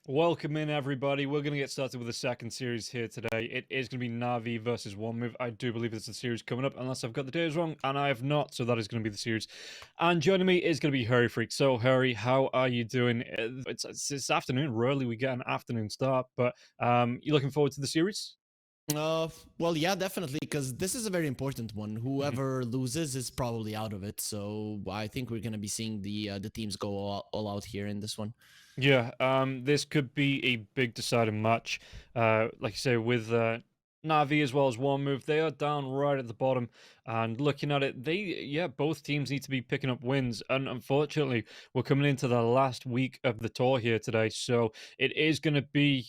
Welcome in, everybody. We're going to get started with the second series here today. It is going to be Navi versus One Move. I do believe there's a series coming up, unless I've got the days wrong, and I have not, so that is going to be the series. And joining me is going to be Hurry Freak. So, Hurry, how are you doing? It's this afternoon. Rarely we get an afternoon start, but you looking forward to the series? Well, yeah, definitely, because this is a very important one. Whoever loses is probably out of it. So I think we're gonna be seeing the teams go all out here in this one. Yeah, this could be a big deciding match. Like you say, with Navi as well as One Move, they are down right at the bottom. And looking at it, both teams need to be picking up wins. And unfortunately, we're coming into the last week of the tour here today. So it is going to be,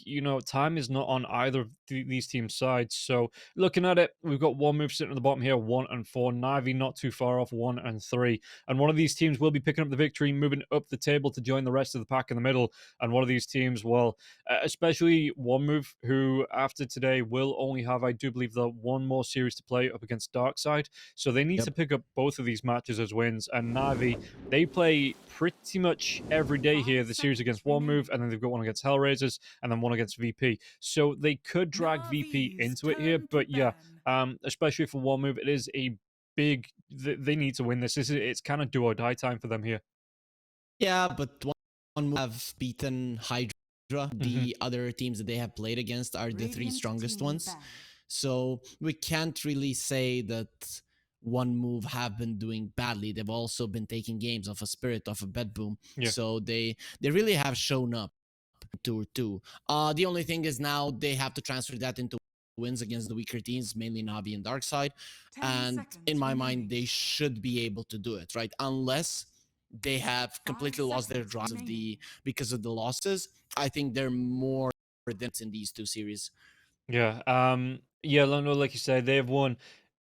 time is not on either of these teams' sides. So looking at it, we've got One Move sitting at the bottom here, 1-4. Navi not too far off, 1-3. And one of these teams will be picking up the victory, moving up the table to join the rest of the pack in the middle. And one of these teams, well, especially One Move, who after today will only have, I do believe, the one more series to play up against Darkside. So they need to Yep. pick up both of these matches as wins. And Navi, they play pretty much every day here, the series against One Move, and then they've got one against Hellraisers, and then one against VP. So they could drag VP into it here. But yeah, especially for One Move, it is a big. They need to win this. It's kind of do or die time for them here. Yeah, but one have beaten Hydra. Mm-hmm. The other teams that they have played against are the three strongest ones. So we can't really say that One Move have been doing badly. They've also been taking games off a Spirit, off a Bed Boom. Yeah. So they really have shown up Tour 2. The only thing is now they have to transfer that into wins against the weaker teams, mainly Navi and Darkside. And in my mind, they should be able to do it, right? Unless they have completely lost their drive because of the losses. I think they're more than in these two series. Yeah. Yeah, no, like you said, they have won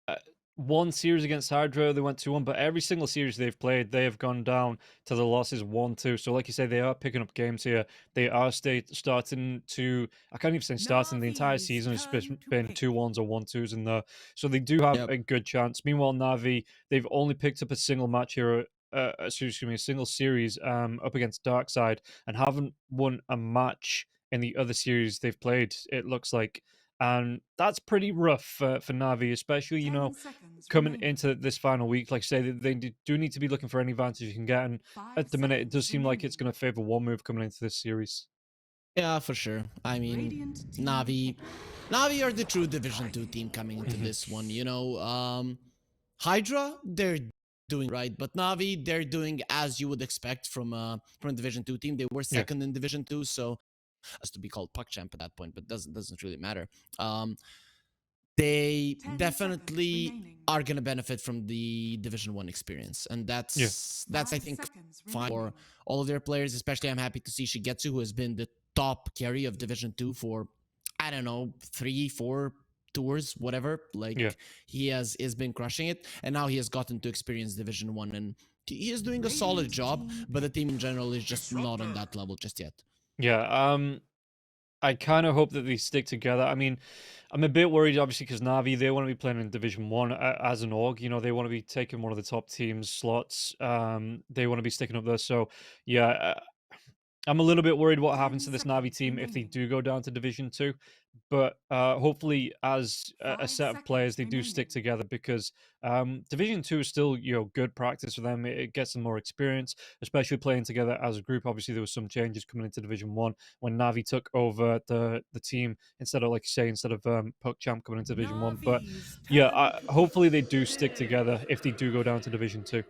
uh, one series against Hydra. They went 2-1, but every single series they've played, they have gone down to the losses 1-2. So, like you say, they are picking up games here. They are starting to. I can't even say starting. The entire season has been 2-1s or 1-2s in there. So they do have a good chance. Meanwhile, Navi, they've only picked up a single match here. Excuse me, a single series up against Darkside, and haven't won a match in the other series they've played. It looks like. And that's pretty rough for Navi, especially, coming into this final week. Like I say, they do need to be looking for any advantage you can get. And at the minute, it does seem like it's going to favor One Move coming into this series. Yeah, for sure. I mean, Navi are the true Division 2 team coming into this one. Hydra, they're doing right, but Navi, they're doing as you would expect from a Division 2 team. They were second in Division 2, so as to be called puck champ at that point, but doesn't really matter. They definitely are going to benefit from the Division 1 experience, and that's I think fine for all of their players. Especially, I'm happy to see Shigetsu, who has been the top carry of Division 2 for, I don't know, 3-4 tours, whatever. He has been crushing it, and now he has gotten to experience Division 1, and he is doing a solid job, but the team in general is just not on that level just yet. Yeah, I kind of hope that they stick together. I mean, I'm a bit worried, obviously, because Navi, they want to be playing in Division 1 as an org. They want to be taking one of the top teams' slots. They want to be sticking up there. So, yeah, I'm a little bit worried what happens to this Navi team if they do go down to Division 2. But hopefully, as a set of players, they do stick together because Division 2 is still, good practice for them. It gets them more experience, especially playing together as a group. Obviously, there was some changes coming into Division 1 when Navi took over the team instead of, like you say, instead of Puck Champ coming into Division 1. But yeah, hopefully they do stick together if they do go down to Division 2.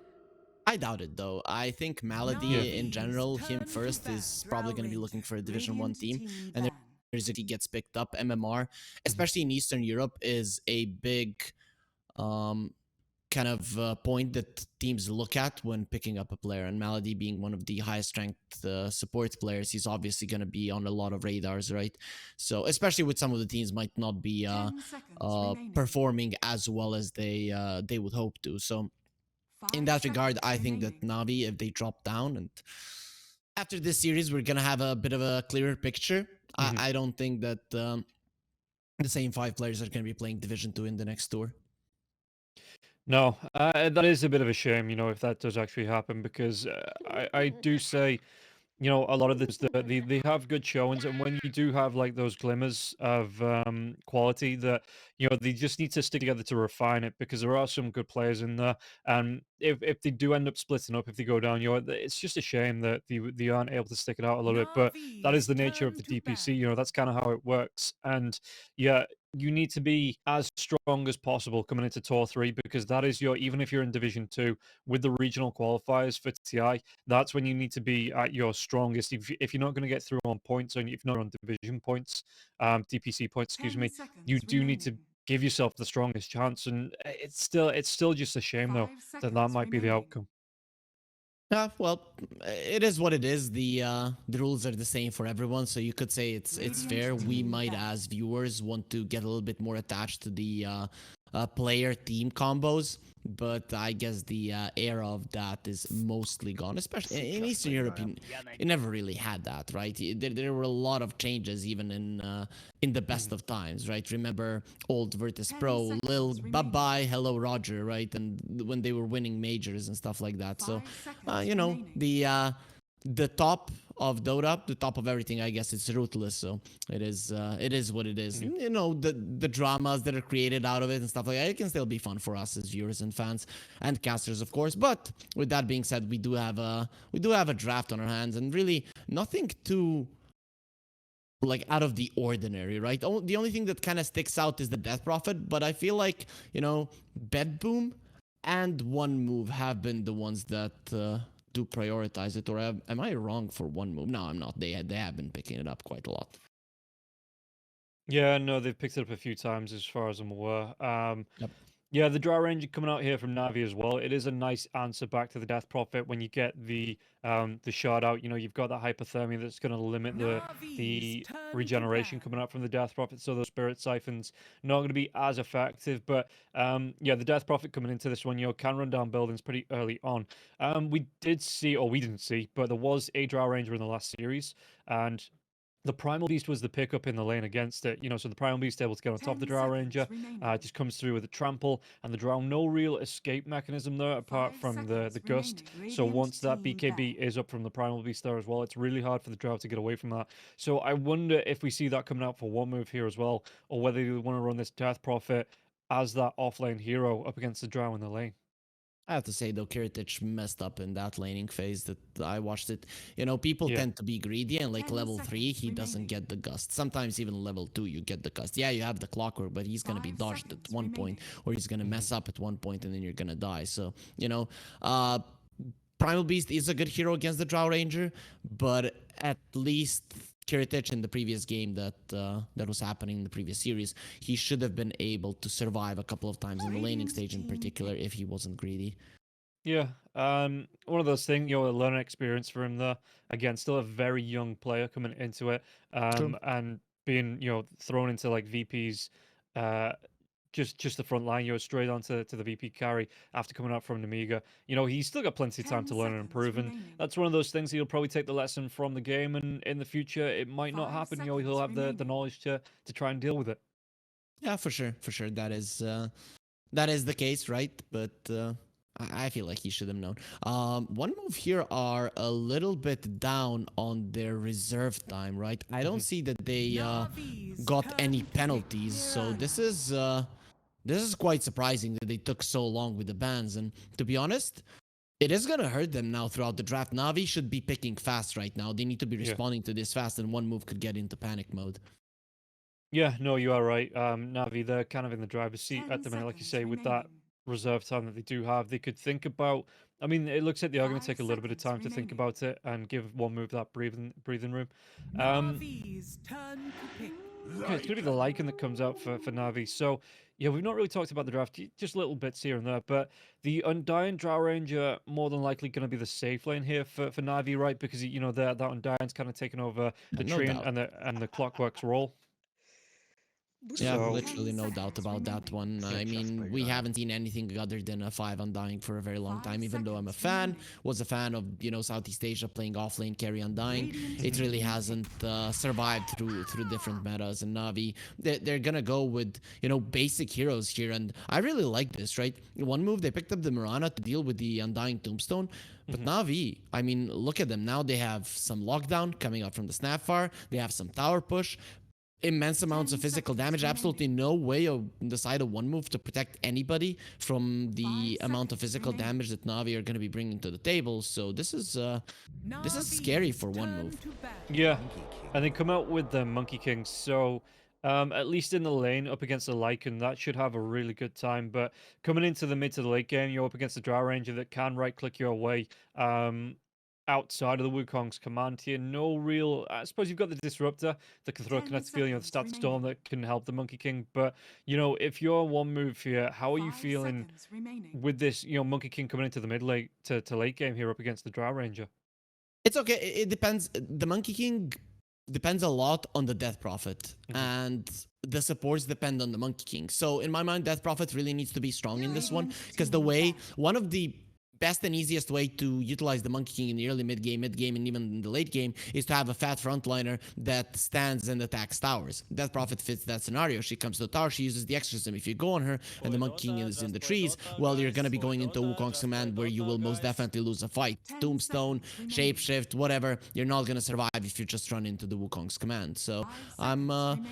I doubt it though. I think Malady in general, him first, is probably going to be looking for a Division 1 team, and there's if he gets picked up, MMR, especially in Eastern Europe, is a big kind of point that teams look at when picking up a player. And Malady being one of the highest ranked support players, he's obviously going to be on a lot of radars, right? So especially with some of the teams might not be performing as well as they would hope to. So in that regard, I think that Navi, if they drop down, and after this series, we're gonna have a bit of a clearer picture. I don't think that the same 5 players are gonna be playing Division 2 in the next tour. No, that is a bit of a shame, if that does actually happen, because I do say you know, a lot of this, they have good showings, and when you do have like those glimmers of quality, that you know they just need to stick together to refine it because there are some good players in there, and if they do end up splitting up, if they go down, you know, it's just a shame that they aren't able to stick it out a little bit. But that is Navi's the nature of turn the to DPC. bat. You know, that's kind of how it works, and yeah. You need to be as strong as possible coming into Tour 3 because that is your, even if you're in Division 2 with the regional qualifiers for TI, that's when you need to be at your strongest. If you're not going to get through on points, and if you're not on division points, DPC points, excuse 10 me, you seconds do need to remaining. give yourself the strongest chance. And it's still just a shame though 5 that that seconds might be the remaining. outcome. Well, it is what it is. The rules are the same for everyone, so you could say it's Radiant fair. We team might, ban. as viewers, want to get a little bit more attached to the player team combos, but I guess the era of that is mostly gone. Especially in Eastern Europe, you never really had that, right? There were a lot of changes, even in the best Mhm. of times, right? Remember old Virtus 10 Pro, Lil, seconds bye remaining. bye, hello Roger, right? And when they were winning majors and stuff like that. So 5 seconds you know, remaining. the top of Dota, the top of everything, I guess it's ruthless. So it is what it is. Yeah. You know, the dramas that are created out of it and stuff like that, it can still be fun for us as viewers and fans and casters, of course. But with that being said, we do have a draft on our hands, and really nothing too like out of the ordinary, right? The only thing that kind of sticks out is the Death Prophet, but I feel like, you know, Bed Boom and One Move have been the ones that do prioritize it. Or am I wrong for One Move? No, I'm not. They have been picking it up quite a lot. Yeah, no, they've picked it up a few times as far as I'm aware. Yep. Yeah, the Drow Ranger coming out here from Navi as well. It is a nice answer back to the Death Prophet when you get the shard out. You know, you've got that hypothermia that's going to limit Navi's the turn to regeneration ban. coming out from the Death Prophet. So those Spirit Siphons not going to be as effective. But yeah, the Death Prophet coming into this one, you know, can run down buildings pretty early on. We did see, or we didn't see, but there was a Drow Ranger in the last series, and the Primal Beast was the pickup in the lane against it. You know, so the Primal Beast able to get on top of the 10 Drow Ranger, seconds remaining. just comes through with a trample, and the Drow no real escape mechanism there apart 5 from the seconds gust. remaining. So Radiant once that team BKB ban. is up from the Primal Beast there as well, it's really hard for the Drow to get away from that. So I wonder if we see that coming out for one move here as well, or whether you want to run this Death Prophet as that offlane hero up against the Drow in the lane. I have to say though, Kiritich messed up in that laning phase that I watched it. You know, people Yeah. tend to be greedy, and like 10 level 3, seconds he doesn't remaining. get the gust. Sometimes even level 2, you get the gust. Yeah, you have the clockwork, but he's gonna be 5 dodged at seconds one point, remaining. or he's gonna Mhm. mess up at one point, and then you're gonna die. So, you know, uh, Primal Beast is a good hero against the Drow Ranger, but at least Kiritich in the previous game that was happening in the previous series, he should have been able to survive a couple of times in the laning Radiant stage in team particular pick. if he wasn't greedy. Yeah, one of those things, you know, a learning experience for him there. Again, still a very young player coming into it, True. and being, you know, thrown into like VP's, uh, just the front line, you know, straight onto the VP carry after coming out from Namiga. You know, he's still got plenty of time 10 to learn and seconds improve, and remaining. that's one of those things he'll probably take the lesson from the game, and in the future it might not 5 happen. You know, he'll seconds have the remaining. knowledge to try and deal with it. Yeah, for sure, for sure. That is the case, right? But I feel like he should have known. One move here are a little bit down on their reserve time, right? I don't Mhm. see that they Navi's got any turn to pick penalties, so Mirana. this is quite surprising that they took so long with the bans. And to be honest, it is gonna hurt them now throughout the draft. Navi should be picking fast right now. They need to be Yeah. responding to this fast, and one move could get into panic mode. Yeah, no, you are right. Navi, they're kind of in the driver's seat 10 at the minute, like you seconds say, with that remaining. reserve time that they do have. They could think about. I mean, it looks like they are going to 5 take a little bit of seconds time to think remaining. about it and give one move that breathing room. Um, Navi's turn to pick. okay, it's going to be the Lycan that comes out for Navi. So yeah, we've not really talked about the draft, just little bits here and there, but the Undying Drow Ranger more than likely going to be the safe lane here for Navi, right? Because you know that Undying's kind of taken over the No tree and, doubt. and the Clockwork's role. Yeah, So literally no doubt about that one. I mean, we haven't seen anything other than a 5 Undying for a very long time, even though I'm a fan, was a fan of, Southeast Asia playing offlane carry Undying. It really hasn't survived through different metas, and Navi, they're gonna go with, basic heroes here, and I really like this, right? One move, they picked up the Mirana to deal with the Undying Tombstone, but Navi, I mean, look at them. Now they have some lockdown coming out from the Snapfire, they have some tower push, immense amounts of physical damage. Absolutely no way on the side of one move to protect anybody from the amount of physical damage that Navi are going to be bringing to the table. So this is scary for one move. yeah, and they come out with the Monkey King. So at least in the lane up against the Lycan, that should have a really good time. But coming into the mid to the late game, you're up against the Drow Ranger that can right click your way. Outside of the Wukong's command here, no real. I suppose you've got the Disruptor that can throw a 10 kinetic field, the seconds Static Storm remaining. that can help the Monkey King. But if you're one move here, how are you 5 feeling seconds remaining. with this? Monkey King coming into the mid late to late game here up against the Drow Ranger. It's okay. It depends. The Monkey King depends a lot on the Death Prophet, and the supports depend on the Monkey King. So in my mind, Death Prophet really needs to be strong in this one, because one of the best and easiest way to utilize the Monkey King in the early mid game, and even in the late game is to have a fat frontliner that stands and attacks towers. Death Prophet fits that scenario. She comes to the tower, she uses the exorcism. If you go on her and the Monkey King is in the trees, well, you're going to be going into Wukong's command where you will most definitely lose a fight. Tombstone, Shapeshift, whatever, you're not going to survive if you just run into the Wukong's command. So I'm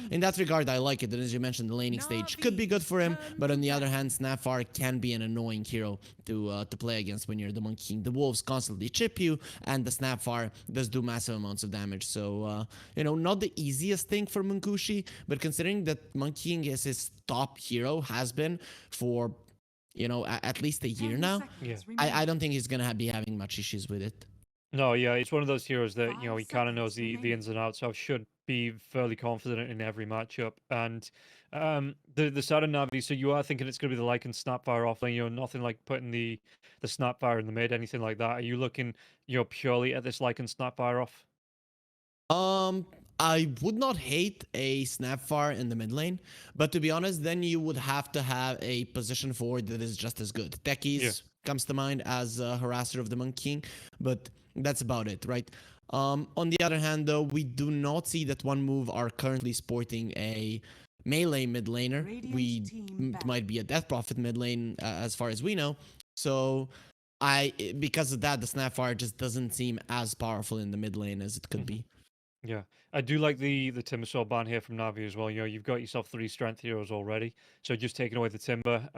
in that regard, I like it. And as you mentioned, the laning stage could be good for him, but on the other hand, Snapfire can be an annoying hero to play against when you're the Monkey King. The wolves constantly chip you, and the Snapfire does do massive amounts of damage. So, not the easiest thing for Munkushi, but considering that Monkey King is his top hero, has been for, at least a year now, I don't think he's going to be having much issues with it. No, yeah, it's one of those heroes that, he 5 kind of knows seconds the ins and outs of, should be fairly confident in every matchup. And the side of Navi, so you are thinking it's going to be the Lycan Snapfire offlane, nothing like putting the Snapfire in the mid, anything like that. Are you looking, purely at this Lycan Snapfire off? I would not hate a Snapfire in the mid lane, but to be honest, then you would have to have a position forward that is just as good. Techies comes to mind as a harasser of the Monkey King, but that's about it, right? On the other hand, though, we do not see that one move are currently sporting a melee mid laner. It might be a Death Prophet mid lane as far as we know. So because of that, the Snapfire just doesn't seem as powerful in the mid lane as it could be. Yeah, I do like the Timbersaw ban here from Navi as well. You've got yourself 3 strength heroes already, so just taking away the Timber,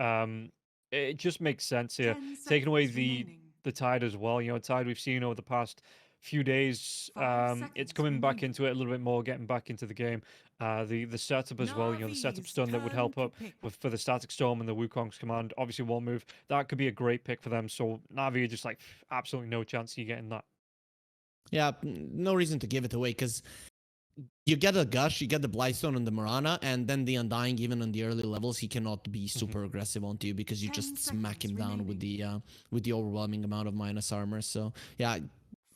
it just makes sense here. 10 Taking away seconds remaining. the Tide as well. Tide we've seen over the past few days. 5 It's seconds coming back remaining. into it a little bit more, getting back into the game. The setup as well. The setup Navi's stun that would turn help to up pick. for the Static Storm and the Wukong's command. Obviously, one move that could be a great pick for them. So Navi are just like absolutely no chance of you getting that. Yeah, no reason to give it away, because you get a Gush, you get the Blightstone and the Mirana, and then the Undying, even on the early levels, he cannot be super aggressive onto you because you 10 just smack him seconds down with remaining. the overwhelming amount of minus armor. So yeah,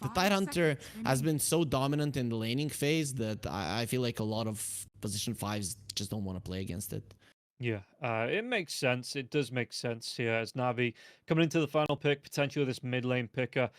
the 5 Tidehunter seconds has remaining. been so dominant in the laning phase that I feel like a lot of position 5s just don't want to play against it. Yeah, it makes sense. It does make sense here as Navi coming into the final pick, potentially this mid lane picker.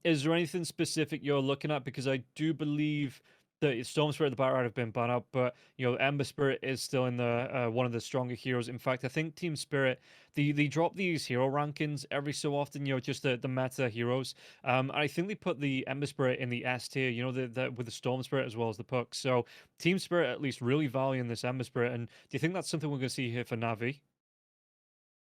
Is there anything specific you're looking at? Because I do believe that Storm Spirit and the Batright have been banned out, but Ember Spirit is still in the one of the stronger heroes. In fact, I think Team Spirit they drop these hero rankings every so often. Just the meta heroes. I think they put the Ember Spirit in the S tier. With the Storm Spirit as well as the Puck. So Team Spirit at least really valuing this Ember Spirit. And do you think that's something we're going to see here for Navi?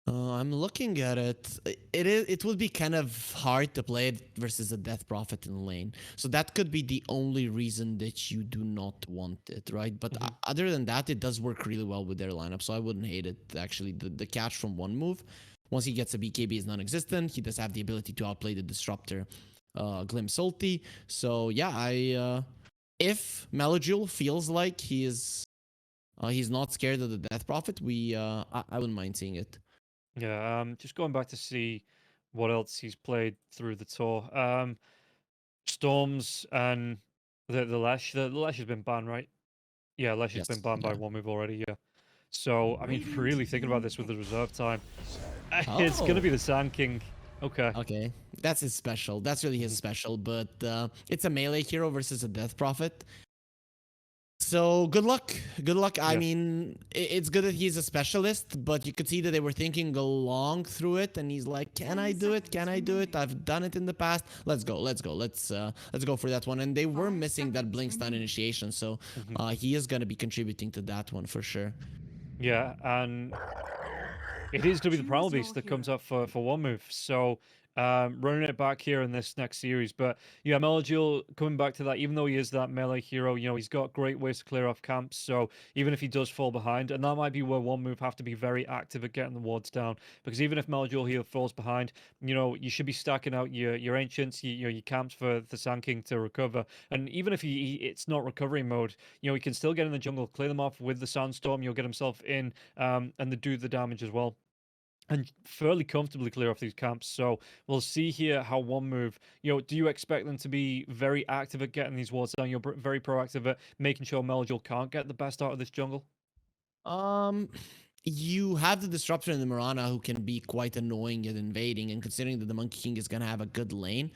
I'm looking at it. It would be kind of hard to play it versus a Death Prophet in lane. So that could be the only reason that you do not want it, right? But other than that, it does work really well with their lineup. So I wouldn't hate it. Actually, the catch from one move, once he gets a BKB, is non-existent. He does have the ability to outplay the Disruptor, Glimpse ulti. So yeah, if Melojule feels like he's not scared of the Death Prophet, I wouldn't mind seeing it. Yeah, just going back to see what else he's played through the tour. Storms and the Lash. The Lash has been banned, right? Yeah, unless she's Yes. been banned by Yeah. one move already, yeah. So, I mean, really thinking about this with the reserve time, it's gonna Oh. be the Sand King. Okay. Okay, that's his special. That's really his special. But it's a melee hero versus a death prophet. So good luck. Good luck. I Yeah. mean, it's good that he's a specialist, but you could see that they were thinking along through it, and he's like, "Can I do it? Can I do it? I've done it in the past. Let's go. Let's go. Let's go for that one." And they were missing that blink stun initiation, so he is gonna be contributing to that one for sure. Yeah, and it is going to be the Primal Choose your Beast that comes hero. up for one move. So, running it back here in this next series. But yeah, Melagil coming back to that, even though he is that melee hero, you know, he's got great ways to clear off camps. So even if he does fall behind, and that might be where one move have to be very active at getting the wards down. Because even if Melagil here falls behind, you know, you should be stacking out your ancients, you know, your camps for the Sand King to recover. And even if it's not recovery mode, you know, he can still get in the jungle, clear them off with the Sandstorm. You'll get himself in, and do the damage as well and fairly comfortably clear off these camps. So we'll see here how one move, you know, do you expect them to be very active at getting these wards down? You're very proactive at making sure Melagil can't get the best out of this jungle? Um, you have the disruptor in the Mirana who can be quite annoying at invading, and considering that the Monkey King is gonna have a good lane,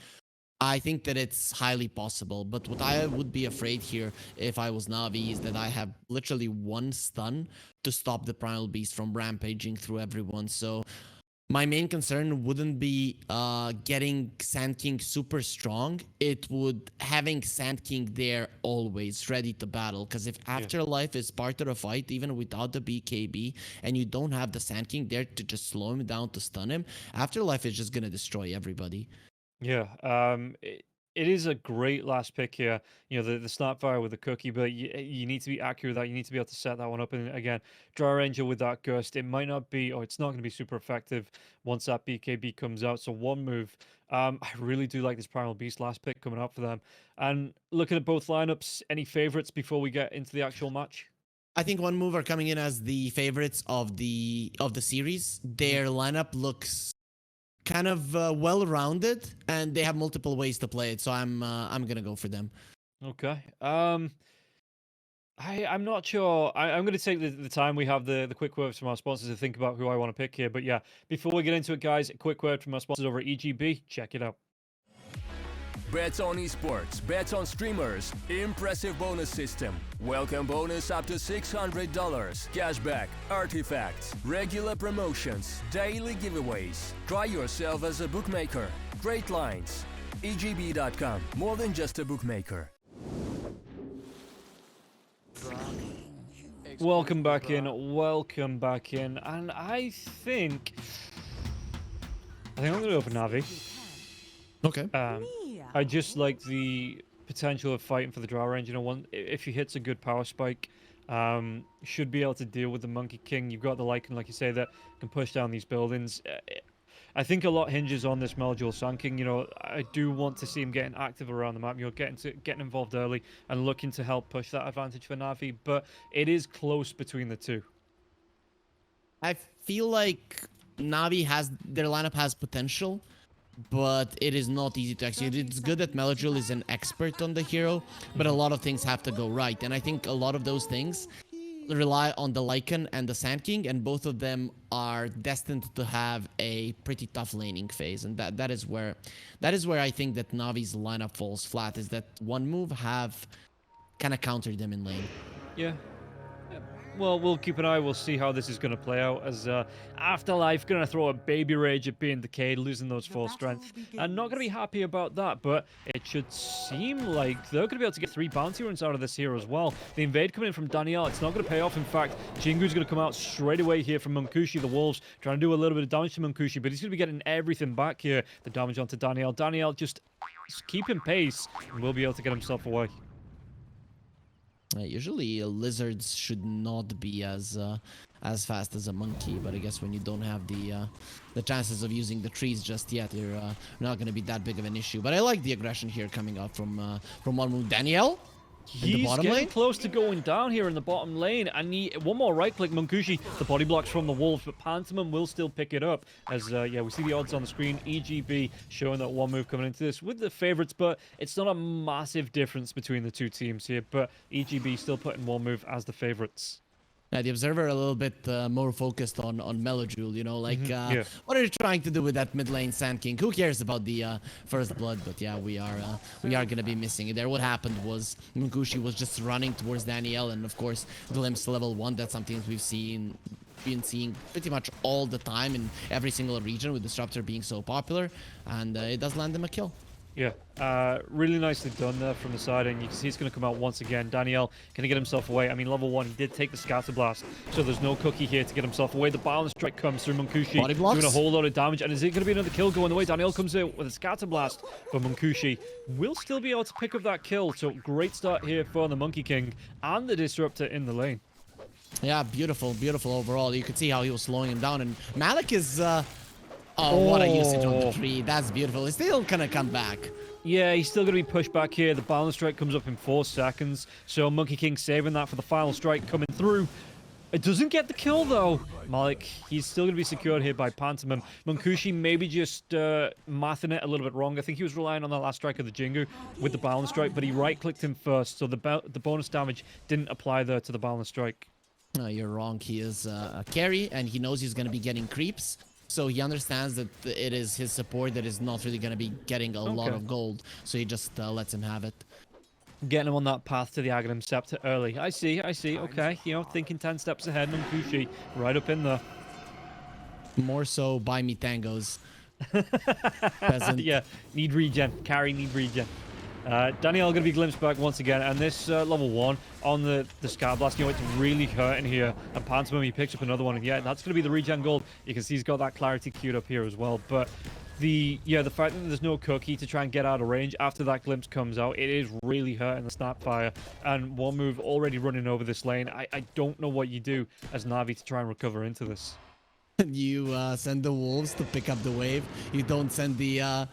I think that it's highly possible. But what I would be afraid here if I was Navi is that I have literally one stun to stop the Primal Beast from rampaging through everyone. So my main concern wouldn't be getting Sand King super strong. It would having Sand King there always ready to battle. Because if Afterlife is part of the fight, even without the BKB, and you don't have the Sand King there to just slow him down to stun him, Afterlife is just gonna destroy everybody. Yeah, it is a great last pick here. You know, the Snapfire with the cookie, but you need to be accurate with that. You need to be able to set that one up. And again, Dry Ranger with that Gust, it might not be, or it's not going to be super effective once that BKB comes out. So one move. I really do like this Primal Beast last pick coming up for them. And looking at both lineups, any favorites before we get into the actual match? I think one move are coming in as the favorites of the series. Their lineup looks kind of well-rounded, and they have multiple ways to play it. So I'm gonna go for them. Okay. I'm not sure. I'm going to take the time we have the quick words from our sponsors to think about who I want to pick here. But yeah, before we get into it, guys, a quick word from our sponsors over at EGB. Check it out. Bets on esports, bets on streamers, impressive bonus system. Welcome bonus up to $600. Cashback, artifacts, regular promotions, daily giveaways. Try yourself as a bookmaker. Great lines. EGB.com, more than just a bookmaker. Welcome back in. Welcome back in. And I think I'm going to go for Navi. Okay. I just like the potential of fighting for the draw range. You know, if he hits a good power spike, should be able to deal with the Monkey King. You've got the Lycan, like you say, that can push down these buildings. I think a lot hinges on this Melagil Sand King. You know, I do want to see him getting active around the map. You know, getting involved early and looking to help push that advantage for Navi. But it is close between the two. I feel like Navi their lineup has potential, but it is not easy to execute. It's good that Melagil is an expert on the hero, but a lot of things have to go right. And I think a lot of those things rely on the Lycan and the Sand King, and both of them are destined to have a pretty tough laning phase. And that is where I think that Navi's lineup falls flat, is that one move have kind of countered them in lane. Yeah. Well, we'll keep an eye. We'll see how this is going to play out as Afterlife going to throw a baby rage at being decayed, losing those 4 strength. And not going to be happy about that, but it should seem like they're going to be able to get 3 bounty runs out of this here as well. The invade coming in from Danielle, it's not going to pay off. In fact, Jingu's going to come out straight away here from Munkushi, the Wolves, trying to do a little bit of damage to Munkushi, but he's going to be getting everything back here. The damage onto Danielle. Danielle just keeping pace and will be able to get himself away. Usually lizards should not be as fast as a monkey, but I guess when you don't have the chances of using the trees just yet, you're not going to be that big of an issue. But I like the aggression here coming out from one move. Danielle? He's bottom getting lane? close to going down here in the bottom lane, and one more right click, Munkushi, the body blocks from the wolves, but Pantomim will still pick it up, as, yeah, we see the odds on the screen, EGB showing that one move coming into this with the favorites, but it's not a massive difference between the two teams here, but EGB still putting one move as the favorites. Yeah, the observer a little bit more focused on Melojule, you know, like yeah. what are you trying to do with that mid lane Sand King? Who cares about the first blood? But yeah, we are gonna be missing it there. What happened was Munkushi was just running towards Danielle, and of course glimpse level 1. That's something we've been seeing pretty much all the time in every single region, with Disruptor being so popular, and it does land him a kill. Yeah, really nicely done there from the side, and you can see it's going to come out once again. Danielle going to get himself away. I mean, level 1, he did take the Scatter Blast, so there's no cookie here to get himself away. The balance strike comes through Munkushi, Body blocks. doing a whole lot of damage, and is it going to be another kill going the way? Danielle comes in with a Scatter Blast, but Munkushi will still be able to pick up that kill, so great start here for the Monkey King and the Disruptor in the lane. Yeah, beautiful, beautiful overall. You could see how he was slowing him down, and Malik is what a usage on the tree. That's beautiful. He's still gonna come back. Yeah, he's still going to be pushed back here. The balance strike comes up in 4 seconds. So Monkey King saving that for the final strike coming through. It doesn't get the kill, though. Malik, he's still going to be secured here by Pantomim. Munkushi maybe just mathing it a little bit wrong. I think he was relying on that last strike of the Jingu with the balance strike, but he right-clicked him first, so the bonus damage didn't apply there to the balance strike. No, you're wrong. He is a carry, and he knows he's going to be getting creeps. So he understands that it is his support that is not really going to be getting a lot of gold. So he just lets him have it. Getting him on that path to the Aghanim Scepter early. I see. Okay, you know, thinking 10 steps ahead. Munkushi right up in there. More so, buy me tangos. Peasant. Yeah, need regen. Carry, need regen. Danielle going to be glimpsed back once again, and this level 1 on the Scar Blast, you know, it's really hurting here, and Pantomim, he picks up another one, and yeah, that's going to be the regen gold. You can see he's got that clarity queued up here as well, but the fact that there's no cookie to try and get out of range after that glimpse comes out, it is really hurting the Snapfire, and one move already running over this lane. I don't know what you do as Navi to try and recover into this. You send the wolves to pick up the wave. You don't send the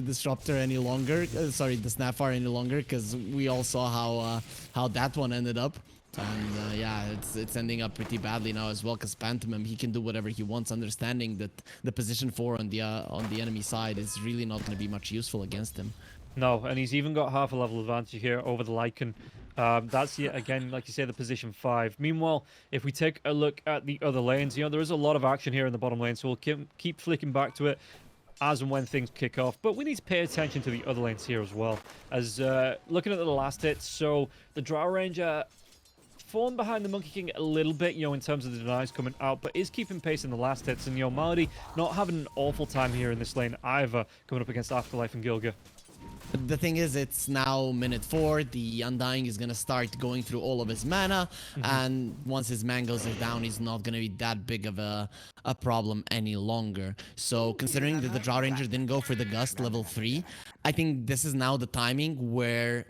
Disruptor any longer. Sorry, the Snapfire any longer, because we all saw how that one ended up. And yeah, it's ending up pretty badly now as well, because Pantomim, he can do whatever he wants, understanding that the position 4 on the enemy side is really not going to be much useful against him. No, and he's even got half a level advantage here over the Lycan. That's yet again, like you say, the position 5. Meanwhile, if we take a look at the other lanes, you know, there is a lot of action here in the bottom lane, so we'll keep flicking back to it as and when things kick off, but we need to pay attention to the other lanes here as well. As looking at the last hits, so the Drow Ranger fallen behind the Monkey King a little bit, you know, in terms of the denies coming out, but is keeping pace in the last hits, and, you know, Malady not having an awful time here in this lane either, coming up against Afterlife and Gilga. The thing is, it's now minute 4. The Undying is going to start going through all of his mana, and once his mangoes are down, he's not going to be that big of a problem any longer. So considering that the Drow Ranger didn't go for the Gust level 3, I think this is now the timing where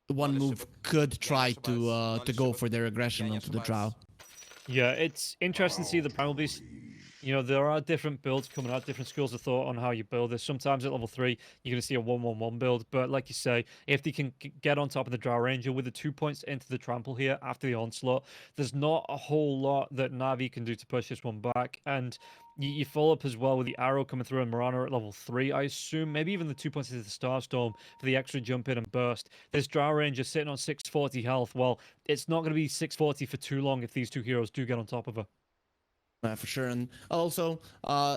one move could try to go for their aggression onto the Drow. Yeah, it's interesting to see the Primal Beast. You know, there are different builds coming out, different schools of thought on how you build this. Sometimes at level 3, you're going to see a 1-1-1 build. But like you say, if they can get on top of the Drow Ranger with the 2 points into the trample here after the onslaught, there's not a whole lot that Navi can do to push this one back. And you follow up as well with the arrow coming through and Mirana at level 3, I assume. Maybe even the 2 points into the Starstorm for the extra jump in and burst. This Drow Ranger sitting on 640 health. Well, it's not going to be 640 for too long if these two heroes do get on top of her. For sure, and also,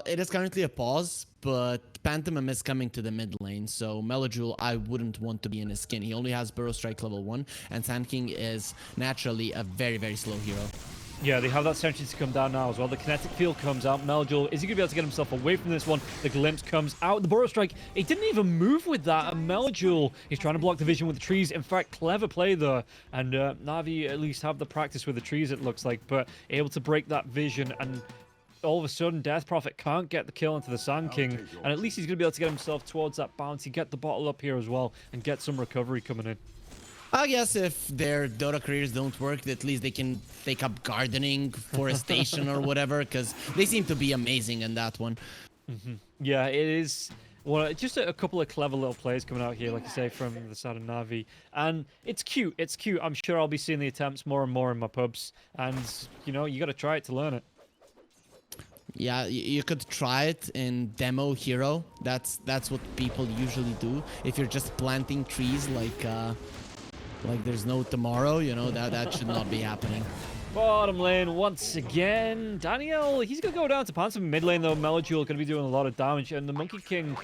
it is currently a pause, but Pantomim is coming to the mid lane, so Melojule, I wouldn't want to be in his skin. He only has Burrow Strike level 1, and Sand King is naturally a very, very slow hero. Yeah, they have that sentry to come down now as well. The kinetic field comes out. Melojule, is he going to be able to get himself away from this one? The glimpse comes out. The Burrow Strike, he didn't even move with that. And Melojule, he's trying to block the vision with the trees. In fact, clever play there. And Navi at least have the practice with the trees, it looks like, but able to break that vision. And all of a sudden, Death Prophet can't get the kill into the Sand King. And at least he's going to be able to get himself towards that bounty, get the bottle up here as well, and get some recovery coming in. I guess if their Dota careers don't work, at least they can take up gardening, forestation, or whatever, because they seem to be amazing in that one. Yeah, it is Well, just a couple of clever little plays coming out here, like you say, from the side of Navi. And it's cute. It's cute. I'm sure I'll be seeing the attempts more and more in my pubs. And, you know, you got to try it to learn it. Yeah, you could try it in demo hero. That's what people usually do. If you're just planting trees like there's no tomorrow, you know, that should not be happening. Bottom lane once again. Daniel, he's going to go down to Phantom. Mid lane, though, Melodule going to be doing a lot of damage. And the Monkey King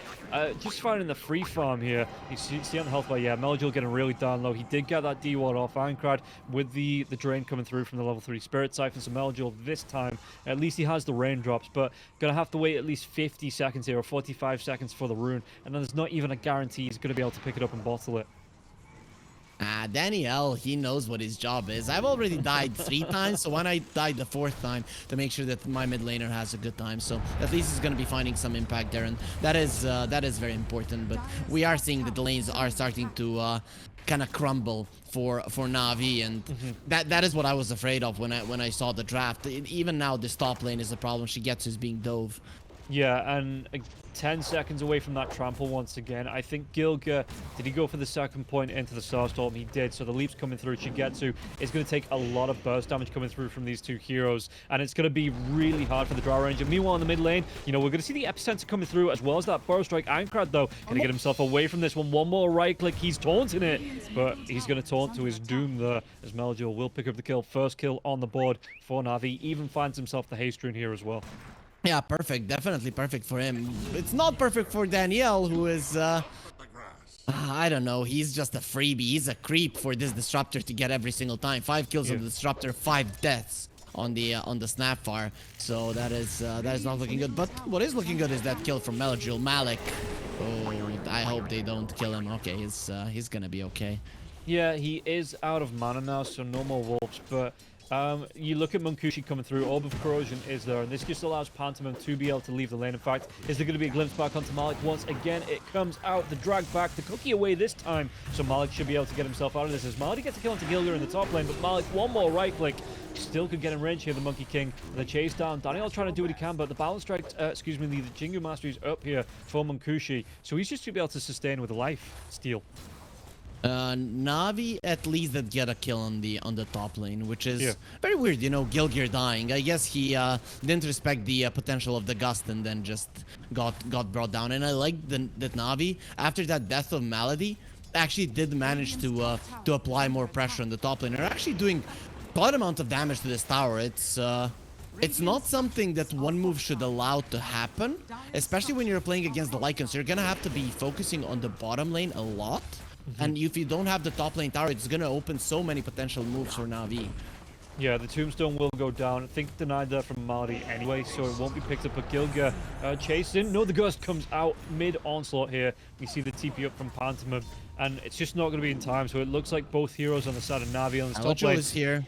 just finding the free farm here. You see on the health bar, yeah, Melodule getting really down low. He did get that D-Ward off Ironclad with the drain coming through from the level 3 Spirit Siphon. So Melodule this time, at least he has the raindrops. But going to have to wait at least 50 seconds here or 45 seconds for the rune. And then there's not even a guarantee he's going to be able to pick it up and bottle it. Daniel, he knows what his job is. I've already died 3 times, so when I died the 4th time, to make sure that my mid laner has a good time. So at least he's going to be finding some impact there, and that is very important. But we are seeing that the lanes are starting to kind of crumble for Navi, and that is what I was afraid of when I saw the draft. Even now, this top lane is a problem. Shigetsu is being dove. Yeah, and 10 seconds away from that trample once again. I think Gilga, did he go for the second point into the Starstorm? He did, so the leap's coming through. Shigetsu is going to take a lot of burst damage coming through from these two heroes, and it's going to be really hard for the Drow Ranger. Meanwhile, in the mid lane, you know, we're going to see the Epicenter coming through, as well as that Burrow Strike. Ironclad, though, going to get himself away from this one. One more right click, he's taunting it, but he's going to taunt to his doom there, as Melodule will pick up the kill. First kill on the board for Navi. Even finds himself the haste rune here as well. Yeah, perfect. Definitely perfect for him. It's not perfect for Danielle, who is, I don't know. He's just a freebie. He's a creep for this Disruptor to get every single time. 5 kills on the Disruptor, 5 deaths on the Snapfire. So that is not looking good. But what is looking good is that kill from Melodule. Malik. Oh, I hope they don't kill him. Okay, he's gonna be okay. Yeah, he is out of mana now, so no more wolves, but you look at Munkushi coming through, Orb of Corrosion is there, and this just allows Pantomime to be able to leave the lane. In fact, is there going to be a glimpse back onto Malik? Once again, it comes out, the drag back, the cookie away this time, so Malik should be able to get himself out of this. As Malik gets a kill onto Gilga in the top lane, but Malik, one more right click, still could get in range here, the Monkey King. The chase down, Daniel trying to do what he can, but the balance strike, the Jingu Mastery is up here for Munkushi, so he's just going to be able to sustain with a life steal. Navi at least did get a kill on the top lane, which is very weird. You know, Gilgir dying. I guess he didn't respect the potential of the Gust and then just got brought down. And I like that Navi, after that death of Malady, actually did manage to apply more pressure on the top lane. They're actually doing quite amount of damage to this tower. It's not something that one move should allow to happen, especially when you're playing against the Lycans. You're gonna have to be focusing on the bottom lane a lot. And if you don't have the top lane tower, it's going to open so many potential moves for Navi. Yeah, the Tombstone will go down. I think denied that from Malady anyway, so it won't be picked up. But Gilga chasing. No, the Gust comes out mid-onslaught here. We see the TP up from Pantomime, and it's just not going to be in time. So it looks like both heroes on the side of Navi on the top lane is here.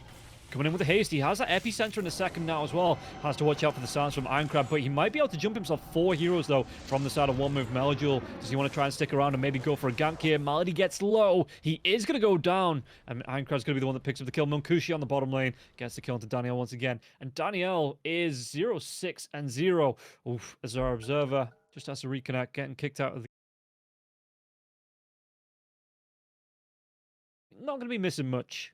Coming in with the haste. He has that epicenter in a second now as well. Has to watch out for the sounds from Ironclad, but he might be able to jump himself 4 heroes though from the side of one move. Melodule, does he want to try and stick around and maybe go for a gank here? Malady gets low. He is going to go down, and Ironclad's going to be the one that picks up the kill. Munkushi on the bottom lane gets the kill into Daniel once again, and Daniel is 0-6-0. Oof, as our observer just has to reconnect, getting kicked out of the... Not going to be missing much.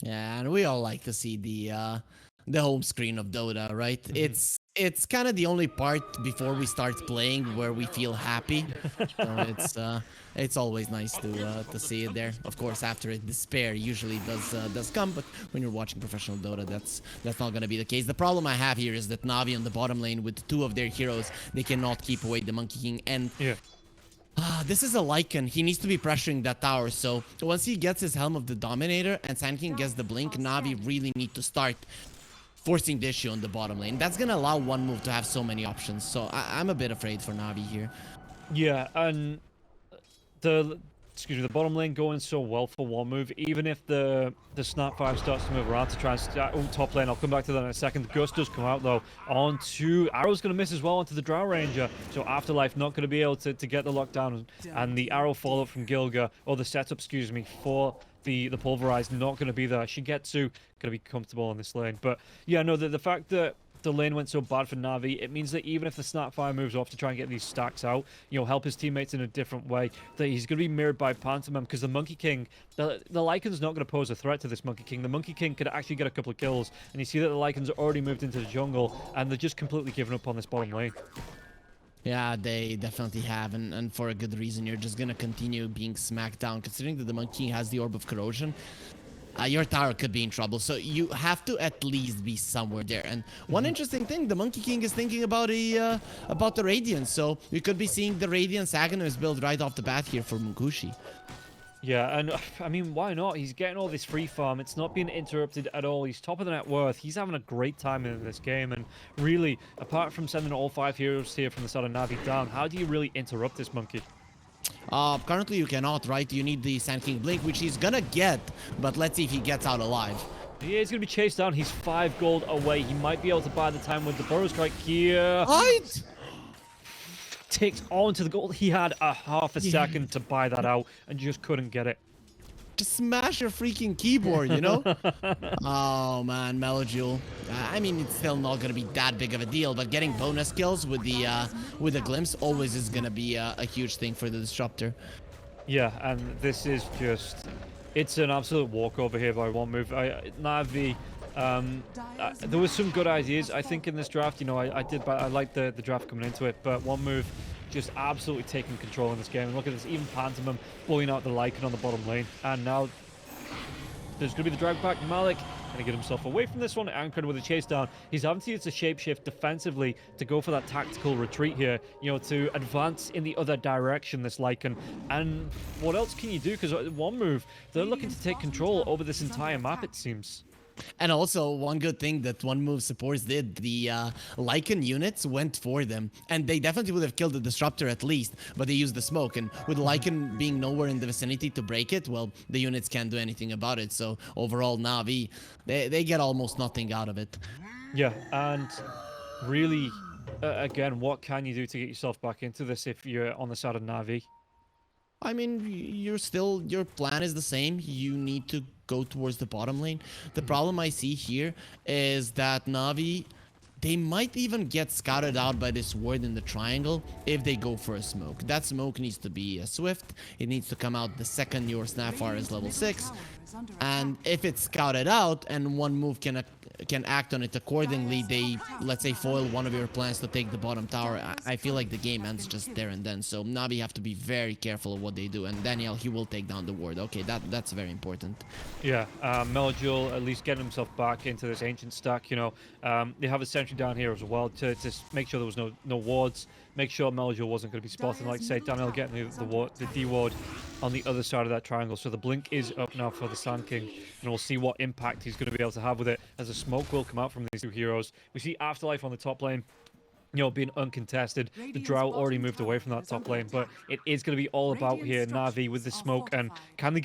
Yeah, and we all like to see the home screen of Dota, right? It's kind of the only part before we start playing where we feel happy. So it's always nice to see it there. Of course, after it, despair usually does come, but when you're watching professional Dota, that's not gonna be the case. The problem I have here is that Navi on the bottom lane with 2 of their heroes, they cannot keep away the Monkey King, and this is a Lycan. He needs to be pressuring that tower. So once he gets his Helm of the Dominator and Sand King gets the Blink, Navi really need to start forcing the issue on the bottom lane. That's going to allow one move to have so many options. So I'm a bit afraid for Navi here. Yeah, and the bottom lane going so well for one move, even if the Snap 5 starts to move around to try and start top lane. I'll come back to that in a second. The Gust does come out though onto Arrow's going to miss as well onto the Drow Ranger, so Afterlife not going to be able to get the lockdown, and the arrow follow up from Gilga, or the setup for the Pulverized, not going to be there. Shigetsu going to be comfortable on this lane, but yeah, no, the fact that the lane went so bad for Navi, it means that even if the Snapfire moves off to try and get these stacks out, you know, help his teammates in a different way, that he's going to be mirrored by Pantomime, because the Monkey King, the Lycan's not going to pose a threat to this Monkey King. The Monkey King could actually get a couple of kills, and you see that the Lycans already moved into the jungle, and they're just completely giving up on this bottom lane. Yeah, they definitely have, and for a good reason. You're just gonna continue being smacked down, considering that the Monkey King has the Orb of Corrosion. Your tower could be in trouble, so you have to at least be somewhere there. And one interesting thing, the Monkey King is thinking about the Radiance, so you could be seeing the Radiance Agonist build right off the bat here for Munkushi. Yeah, and I mean, why not? He's getting all this free farm. It's not being interrupted at all. He's top of the net worth. He's having a great time in this game. And really, apart from sending all 5 heroes here from the start of Navi down, how do you really interrupt this monkey? Currently you cannot, right? You need the Sand King Blink, which he's gonna get, but let's see if he gets out alive. Yeah, he's going to be chased down. He's 5 gold away. He might be able to buy the time with the Burrow Strike here. Right? Ticks onto the gold. He had a half a second to buy that out and just couldn't get it. Just smash your freaking keyboard, you know? Oh man, Melojule. I mean, it's still not gonna be that big of a deal, but getting bonus kills with the glimpse always is gonna be a huge thing for the disruptor. Yeah, and this is just, it's an absolute walkover here by one move. Navi, there was some good ideas, I think, in this draft. You know, I liked the draft coming into it, but one move just absolutely taking control in this game. And look at this, even Pantomime bullying out the Lycan on the bottom lane. And now there's going to be the drag back. Malik going to get himself away from this one, anchored with a chase down. He's having to use the shapeshift defensively to go for that tactical retreat here, you know, to advance in the other direction, this Lycan. And what else can you do? Because one move, they're looking to take control over this entire map, it seems. And also, one good thing that One Move supports did, the Lycan units went for them. And they definitely would have killed the Disruptor at least, but they used the smoke. And with Lycan being nowhere in the vicinity to break it, well, the units can't do anything about it. So overall, Navi, they get almost nothing out of it. Yeah, and really, again, what can you do to get yourself back into this if you're on the side of Navi? I mean, your plan is the same. You need to go towards the bottom lane. The problem I see here is that Navi, they might even get scouted out by this ward in the triangle if they go for a smoke. That smoke needs to be swift. It needs to come out the second your Snapfire is level 6. And if it's scouted out and One Move can act on it accordingly, they, let's say, foil one of your plans to take the bottom tower, I feel like the game ends just there and then. So Navi have to be very careful of what they do. And Daniel, he will take down the ward. Okay, that's very important. Yeah, Melojule at least getting himself back into this ancient stack. You know, they have a sentry down here as well to make sure there was no wards. Make sure Melojule wasn't going to be spotted. Like say, Daniel getting the D ward on the other side of that triangle. So the blink is up now for the Sand King, and we'll see what impact he's going to be able to have with it, as a smoke will come out from these two heroes. We see Afterlife on the top lane, you know, being uncontested. The Drow already moved away from that top lane, but it is going to be all about here Navi with the smoke, and can they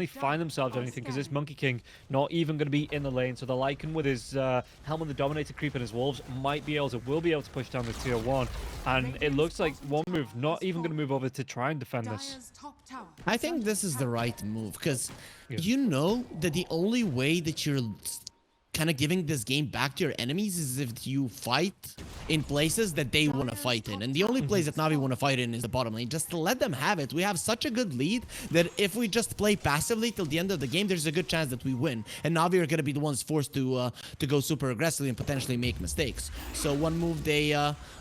find themselves anything? Because this Monkey King not even going to be in the lane, so the Lycan with his Helm the Dominator creep and his wolves will be able to push down the tier 1, and it looks like One Move not even going to move over to try and defend this. I think this is the right move, because you know that the only way that you're kind of giving this game back to your enemies is if you fight in places that they want to fight in. And the only place that Navi want to fight in is the bottom lane. Just to let them have it. We have such a good lead that if we just play passively till the end of the game, there's a good chance that we win. And Navi are going to be the ones forced to go super aggressively and potentially make mistakes. So One Move, they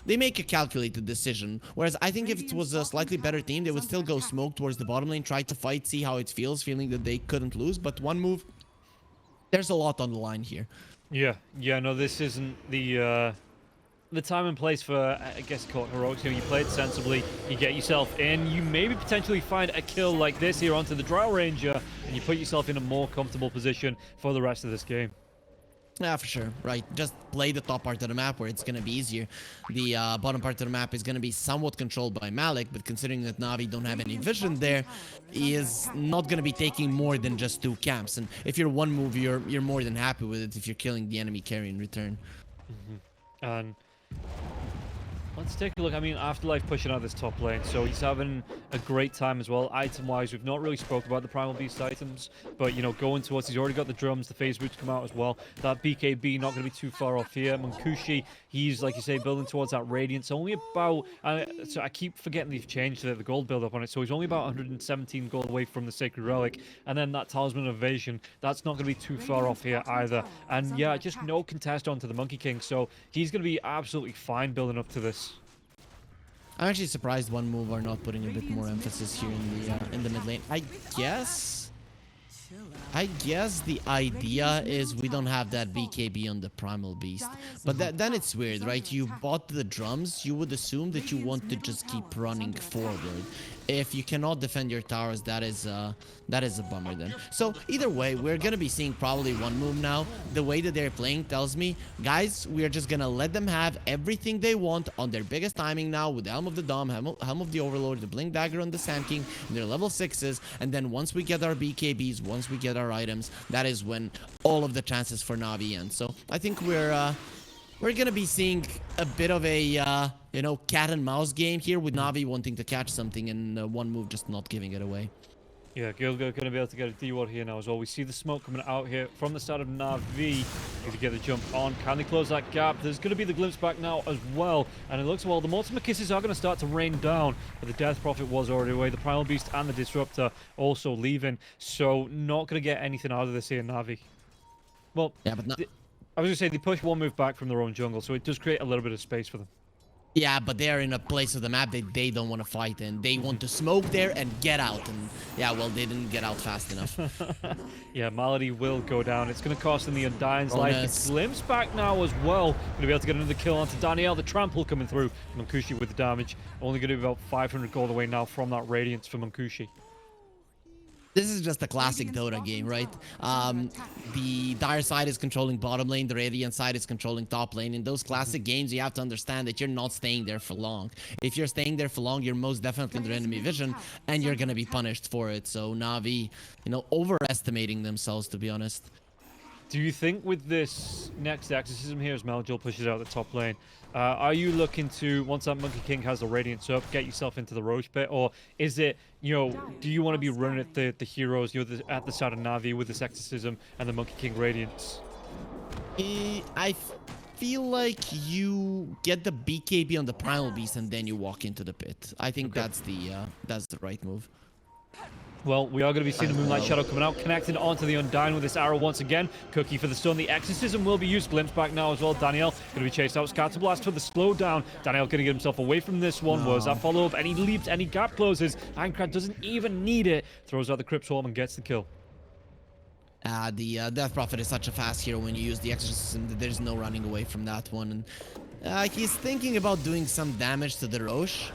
make a calculated decision. Whereas I think if it was a slightly better team, they would still go smoke towards the bottom lane, try to fight, see how it feels, feeling that they couldn't lose. But One Move, there's a lot on the line here. Yeah, no, this isn't the time and place for, I guess, call it heroics. You know, you play it sensibly, you get yourself in, you maybe potentially find a kill like this here onto the Drow Ranger, and you put yourself in a more comfortable position for the rest of this game. Yeah, for sure. Right. Just play the top part of the map where it's going to be easier. The bottom part of the map is going to be somewhat controlled by Malik, but considering that Navi don't have any vision there, he is not going to be taking more than just 2 camps. And if you're One Move, you're more than happy with it if you're killing the enemy carry in return. And Let's take a look. I mean, Afterlife pushing out this top lane, so he's having a great time as well. Item-wise, we've not really spoke about the Primal Beast items, but, you know, going towards, he's already got the drums, the phase boots come out as well. That BKB not going to be too far off here. Munkushi, he's, like you say, building towards that Radiance. Only about, so I keep forgetting they've changed the gold build-up on it, so he's only about 117 gold away from the Sacred Relic. And then that Talisman of Evasion, that's not going to be too far off here either. And yeah, just no contest onto the Monkey King, so he's going to be absolutely fine building up to this. I'm actually surprised one move are not putting a bit more emphasis here in the mid lane. I guess the idea is we don't have that BKB on the Primal Beast. But then it's weird, right? You bought the drums, you would assume that you want to just keep running forward. If you cannot defend your towers, that is a bummer then. So either way, we're gonna be seeing probably one move now. The way that they're playing tells me, guys, we are just gonna let them have everything they want on their biggest timing now with the Helm of the Dom, Helm of the Overlord, the Blink Dagger on the Sand King, and their level 6s. And then once we get our BKBs, once we get our items, that is when all of the chances for Navi end. So I think we're gonna be seeing a bit of a you know, cat and mouse game here with Navi wanting to catch something and one move just not giving it away. Yeah, Gilgo going to be able to get a D-Ward here now as well. We see the smoke coming out here from the side of Navi. Need to get the jump on. Can they close that gap? There's going to be the glimpse back now as well. And it looks, well, the Mortimer Kisses are going to start to rain down. But the Death Prophet was already away. The Primal Beast and the Disruptor also leaving. So not going to get anything out of this here, Navi. Well, yeah, but I was going to say, they push one move back from their own jungle. So it does create a little bit of space for them. Yeah, but they are in a place of the map that they don't want to fight in. They want to smoke there and get out. And yeah, well, they didn't get out fast enough. Yeah, Malady will go down. It's going to cost them the Undying's life. The glimpse back now as well. Going to be able to get another kill onto Danielle. The trample coming through. Munkushi with the damage. Only going to be about 500 gold away now from that Radiance for Munkushi. This is just a classic Dota game, right? The Dire side is controlling bottom lane, the Radiant side is controlling top lane. In those classic games, you have to understand that you're not staying there for long. If you're staying there for long, you're most definitely under enemy vision, and you're gonna be punished for it. So Navi, you know, overestimating themselves, to be honest. Do you think with this next exorcism here, as Maljol pushes out the top lane, are you looking to, once that Monkey King has the Radiance up, get yourself into the Roche pit? Or is it, you know, do you want to be running at the heroes, you know, at the side of Navi with this exorcism and the Monkey King Radiance? I feel like you get the BKB on the Primal Beast and then you walk into the pit. I think that's the right move. Well, we are going to be seeing the Moonlight Shadow coming out, connecting onto the Undying with this arrow once again. Cookie for the stun. The Exorcism will be used. Glimpse back now as well. Danielle going to be chased out. Scatterblast for the slowdown. Danielle going to get himself away from this one. Was that follow-up? Any leaps, any gap closes. Aincrad doesn't even need it. Throws out the Crypt Swarm and gets the kill. The Death Prophet is such a fast hero when you use the Exorcism that there's no running away from that one. And he's thinking about doing some damage to the Roche.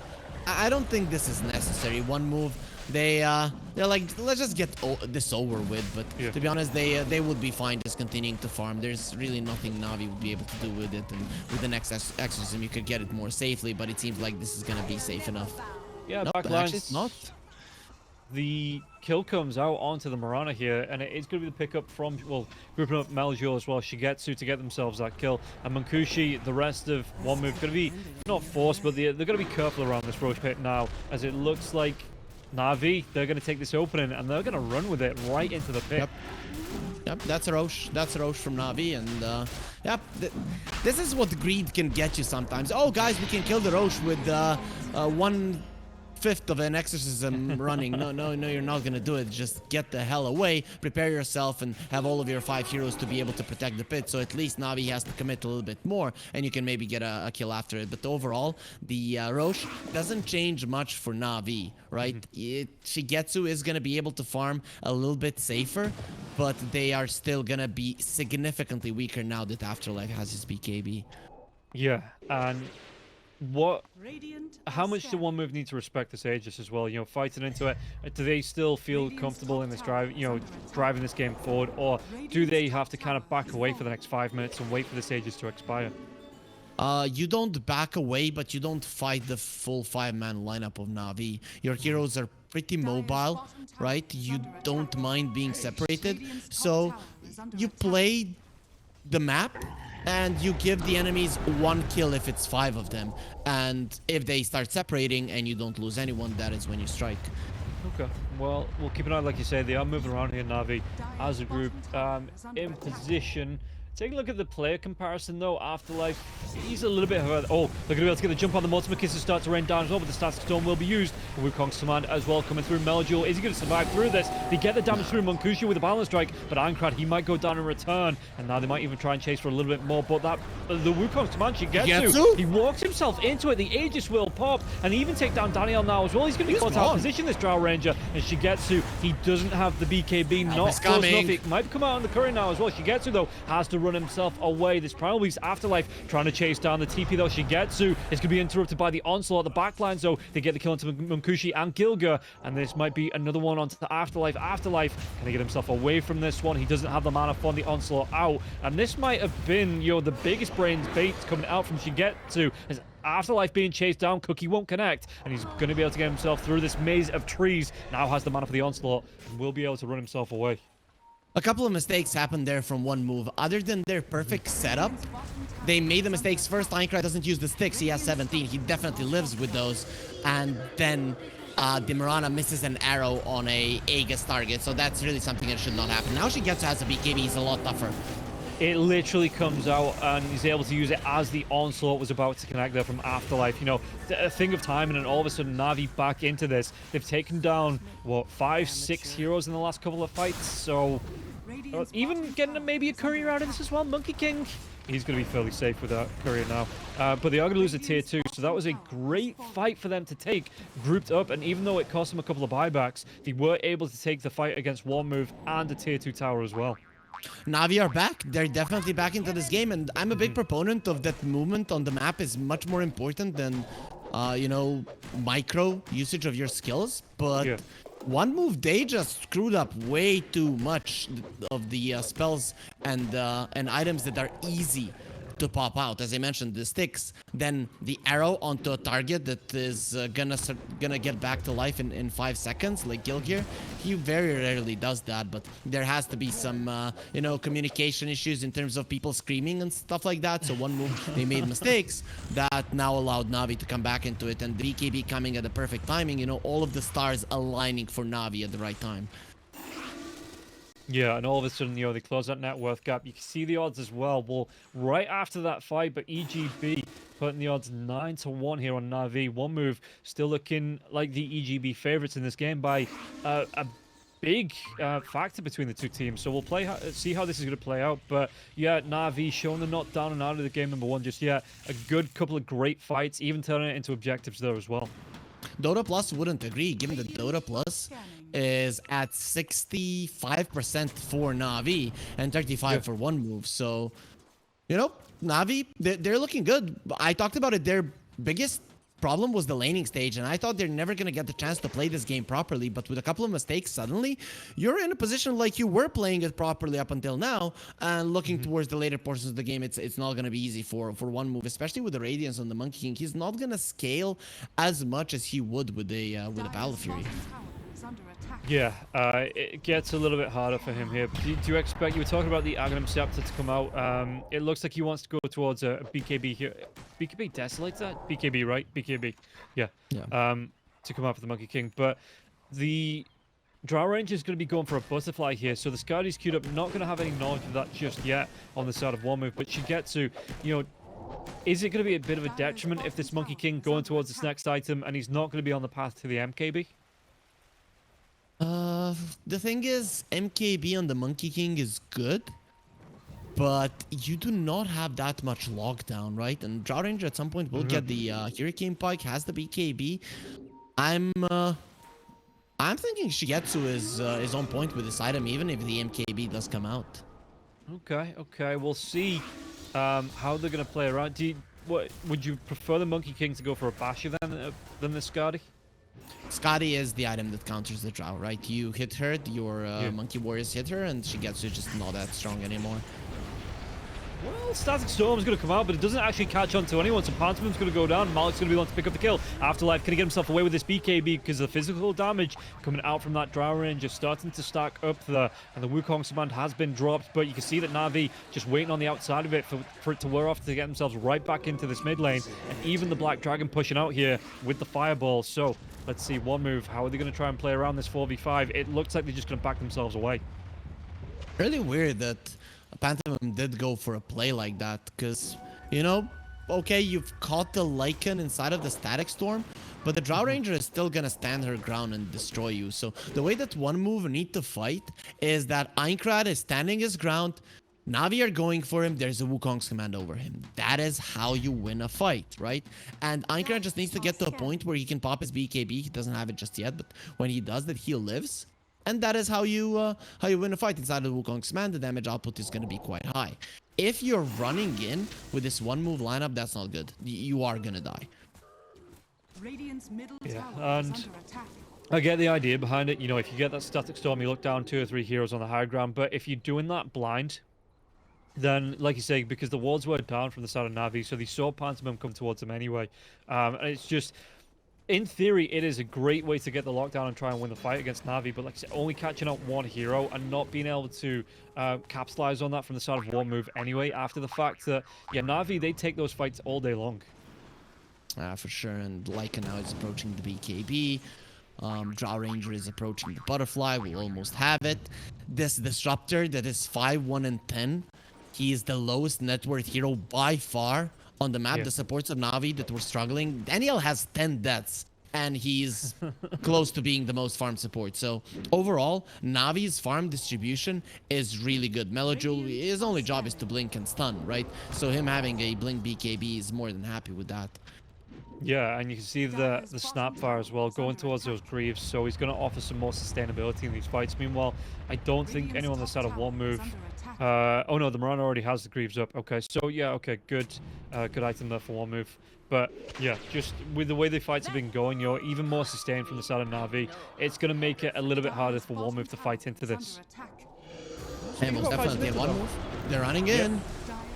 I don't think this is necessary. One move. They're like, let's just get this over with. But yeah, to be honest, they would be fine just continuing to farm. There's really nothing Navi would be able to do with it. And with the next exorcism, you could get it more safely. But it seems like this is gonna be safe enough. Yeah, nope, backlines. actually it's not. The kill comes out onto the Mirana here, and it's going to be the pickup from, well, grouping up Maljol as well, Shigetsu to get themselves that kill. And Munkushi, the rest of one move, going to be not forced, but they're going to be careful around this Roche pit now, as it looks like Navi, they're going to take this opening, and they're going to run with it right into the pit. Yep, that's a Roche. That's a Roche from Navi, and yep, this is what greed can get you sometimes. Oh, guys, we can kill the Roche with 1/5 of an exorcism running. No, you're not gonna do it. Just get the hell away, prepare yourself, and have all of your 5 heroes to be able to protect the pit. So at least Navi has to commit a little bit more, and you can maybe get a kill after it. But overall, the Roche doesn't change much for Navi, right? Shigetsu is gonna be able to farm a little bit safer, but they are still gonna be significantly weaker now that Afterlife has his BKB. Yeah, and how much do one move need to respect this Aegis as well? You know, fighting into it, do they still feel comfortable in this driving this game forward, or do they have to kind of back away for the next 5 minutes and wait for this Aegis to expire? You don't back away, but you don't fight the full 5-man lineup of Navi. Your heroes are pretty mobile, right? You don't mind being separated, so you play the map and you give the enemies 1 kill if it's 5 of them. And if they start separating and you don't lose anyone, that is when you strike. Okay, well, we'll keep an eye, like you say, they are moving around here, Navi, as a group, in position. Take a look at the player comparison, though. Afterlife, he's a little bit hurt. Oh, they're going to be able to get the jump on the multiple kisses start to rain down as well, but the static storm will be used. Wukong's command as well coming through. Meljul, is he going to survive through this? They get the damage through Munkushi with a balance strike, but Ankrad, he might go down in return, and now they might even try and chase for a little bit more, but that, the Wukong's command, Shigetsu, he walks himself into it. The Aegis will pop, and even take down Daniel now as well. He's going to be caught out of position, this Drow Ranger, and Shigetsu, he doesn't have the BKB, not close enough. It might come out on the curry now as well. Shigetsu, though, has to run himself away. This Primalbeast Afterlife trying to chase down the TP, though. Shigetsu is going to be interrupted by the onslaught. The backlines, though, they get the kill into Munkushi and Gilga, and this might be another one onto the Afterlife. Afterlife can he get himself away from this one? He doesn't have the mana for the onslaught out, and this might have been, the biggest brains bait coming out from Shigetsu. As Afterlife being chased down, Cookie won't connect, and he's going to be able to get himself through this maze of trees. Now has the mana for the onslaught, and will be able to run himself away. A couple of mistakes happened there from one move. Other than their perfect setup, they made the mistakes. First, Aincrad doesn't use the sticks. He has 17. He definitely lives with those. And then the Mirana misses an arrow on a Aegis target. So that's really something that should not happen. Now she gets has a BKB. He's a lot tougher. It literally comes out, and he's able to use it as the onslaught was about to connect there from Afterlife. A thing of time, and then all of a sudden Navi back into this. They've taken down, what, 5, 6 heroes in the last couple of fights, so even getting maybe a courier out of this as well. Monkey King, he's going to be fairly safe with that courier now. But they are going to lose a tier 2, so that was a great fight for them to take, grouped up, and even though it cost them a couple of buybacks, they were able to take the fight against one move and a tier 2 tower as well. Navi are back. They're definitely back into this game, and I'm a big proponent of that movement on the map is much more important than, micro usage of your skills. But one move, they just screwed up way too much of the spells and items that are easy to pop out. As I mentioned, the sticks, then the arrow onto a target that is gonna get back to life in 5 seconds, like Gil here. He very rarely does that, but there has to be some communication issues in terms of people screaming and stuff like that. So one move, they made mistakes that now allowed Navi to come back into it, and the BKB coming at the perfect timing, all of the stars aligning for Navi at the right time. Yeah, and all of a sudden, they close that net worth gap. You can see the odds as well. Well, right after that fight, but EGB putting the odds 9-1 here on Navi. One move, still looking like the EGB favorites in this game by a big factor between the two teams. So we'll see how this is going to play out. But yeah, Navi showing they're not down and out of the game number 1 just yet. A good couple of great fights, even turning it into objectives there as well. Dota Plus wouldn't agree, given that Dota Plus is at 65% for Navi and 35 for one move. So, Navi, they're looking good. I talked about it. Their biggest problem was the laning stage, and I thought they're never going to get the chance to play this game properly. But with a couple of mistakes, suddenly you're in a position like you were playing it properly up until now, and looking towards the later portions of the game, it's not going to be easy for one move, especially with the Radiance on the Monkey King. He's not going to scale as much as he would with a Battle Fury. Yeah, it gets a little bit harder for him here. Do you expect, you were talking about the Aghanim Scepter to come out, it looks like he wants to go towards a BKB here. BKB Desolator? BKB, right? BKB, yeah. To come out for the Monkey King, but the Drow Ranger is going to be going for a Butterfly here, so the Scardy's queued up, not going to have any knowledge of that just yet on the side of one move, but Shigetsu, is it going to be a bit of a detriment if this Monkey King going towards this next item and he's not going to be on the path to the MKB? The thing is, MKB on the Monkey King is good, but you do not have that much lockdown, right? And Drow Ranger at some point will get the Hurricane Pike, has the BKB. I'm thinking Shigetsu is on point with this item, even if the MKB does come out. Okay, we'll see how they're going to play around. Would you prefer the Monkey King to go for a Basher than the Scardy? Scardy is the item that counters the Drow, right? You hit her, your Monkey Warriors hit her, and Shigetsu is just not that strong anymore. Well, Static Storm's going to come out, but it doesn't actually catch on to anyone, so Pantomim's going to go down. Malik's going to be the one to pick up the kill. Afterlife can he get himself away with this BKB because the physical damage coming out from that Drow range is starting to stack up there, and the Wukong's command has been dropped, but you can see that Na'Vi just waiting on the outside of it for it to wear off to get themselves right back into this mid lane, and even the Black Dragon pushing out here with the Fireball. So let's see, one move. How are they going to try and play around this 4v5? It looks like they're just going to back themselves away. Really weird that Pantomim did go for a play like that, because, you know, okay, you've caught the Lycan inside of the Static Storm, but the Drow Ranger is still gonna stand her ground and destroy you. So the way that one move need to fight is that Aincrad is standing his ground, Na'Vi are going for him, there's a Wukong's command over him. That is how you win a fight, right? And Aincrad just needs to get to a point where he can pop his BKB. He doesn't have it just yet, but when he does that, he lives. And that is how you win a fight inside of the Wukong's command. The damage output is going to be quite high. If you're running in with this one move lineup, that's not good. You are going to die. Radiant's middle Yeah, tower is and under attack. I get the idea behind it. You know, if you get that Static Storm, you look down 2 or 3 heroes on the high ground. But if you're doing that blind, then, like you say, because the wards were down from the side of Na'Vi, so they saw Pantomim come towards them anyway. And it's just, in theory, it is a great way to get the lockdown and try and win the fight against Na'Vi. But like I said, only catching out one hero and not being able to capitalize on that from the side of one move anyway, after the fact that, yeah, Na'Vi, they take those fights all day long. For sure. And Lycan now is approaching the BKB. Drow Ranger is approaching the Butterfly. We'll almost have it. This Disruptor that is 5, 1, and 10. He is the lowest net worth hero by far on the map. Yeah. The supports of Na'Vi that were struggling. Daniel has 10 deaths. And he's close to being the most farm support. So overall, Navi's farm distribution is really good. Melojul, his only job is to blink and stun, right? So him having a blink BKB is more than happy with that. Yeah, and you can see the Snapfire as well going towards those Greaves, so he's going to offer some more sustainability in these fights. Meanwhile, I don't think anyone on the side of one move... oh no, the Mirana already has the Greaves up. Okay, so yeah, okay, good good item there for one move. But yeah, just with the way the fights have been going, you're even more sustained from the side of Na'Vi. It's going to make it a little bit harder for one move to fight into this. And most definitely in one move. They're running in.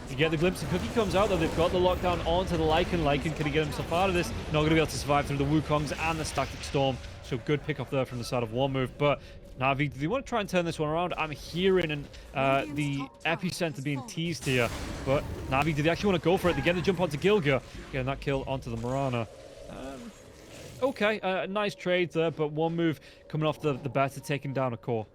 You get the glimpse, the Cookie comes out though, they've got the lockdown onto the Lycan. Lycan, can he get himself out of this? Not going to be able to survive through the Wukongs and the Static Storm. So good pick up there from the side of one move. But Na'Vi, do they want to try and turn this one around? I'm hearing the epicenter being teased here. But Na'Vi, do they actually want to go for it? They get the jump onto Gilga, getting that kill onto the Mirana. Okay, nice trade there, but one move coming off the better, taking down a core.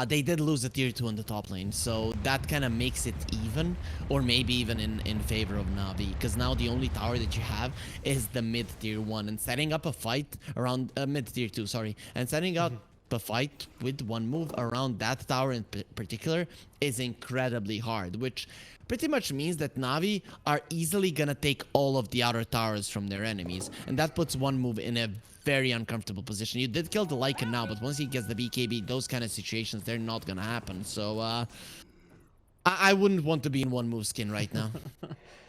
They did lose a tier 2 in the top lane, so that kind of makes it even, or maybe even in favor of Na'Vi, because now the only tower that you have is the mid tier 1, and setting up a fight around mid tier 2, sorry, and setting up a fight with one move around that tower in particular is incredibly hard, which pretty much means that Na'Vi are easily gonna take all of the outer towers from their enemies, and that puts one move in a very uncomfortable position. You did kill the Lycan now, but once he gets the BKB, those kind of situations, they're not gonna happen. So I wouldn't want to be in one move skin right now.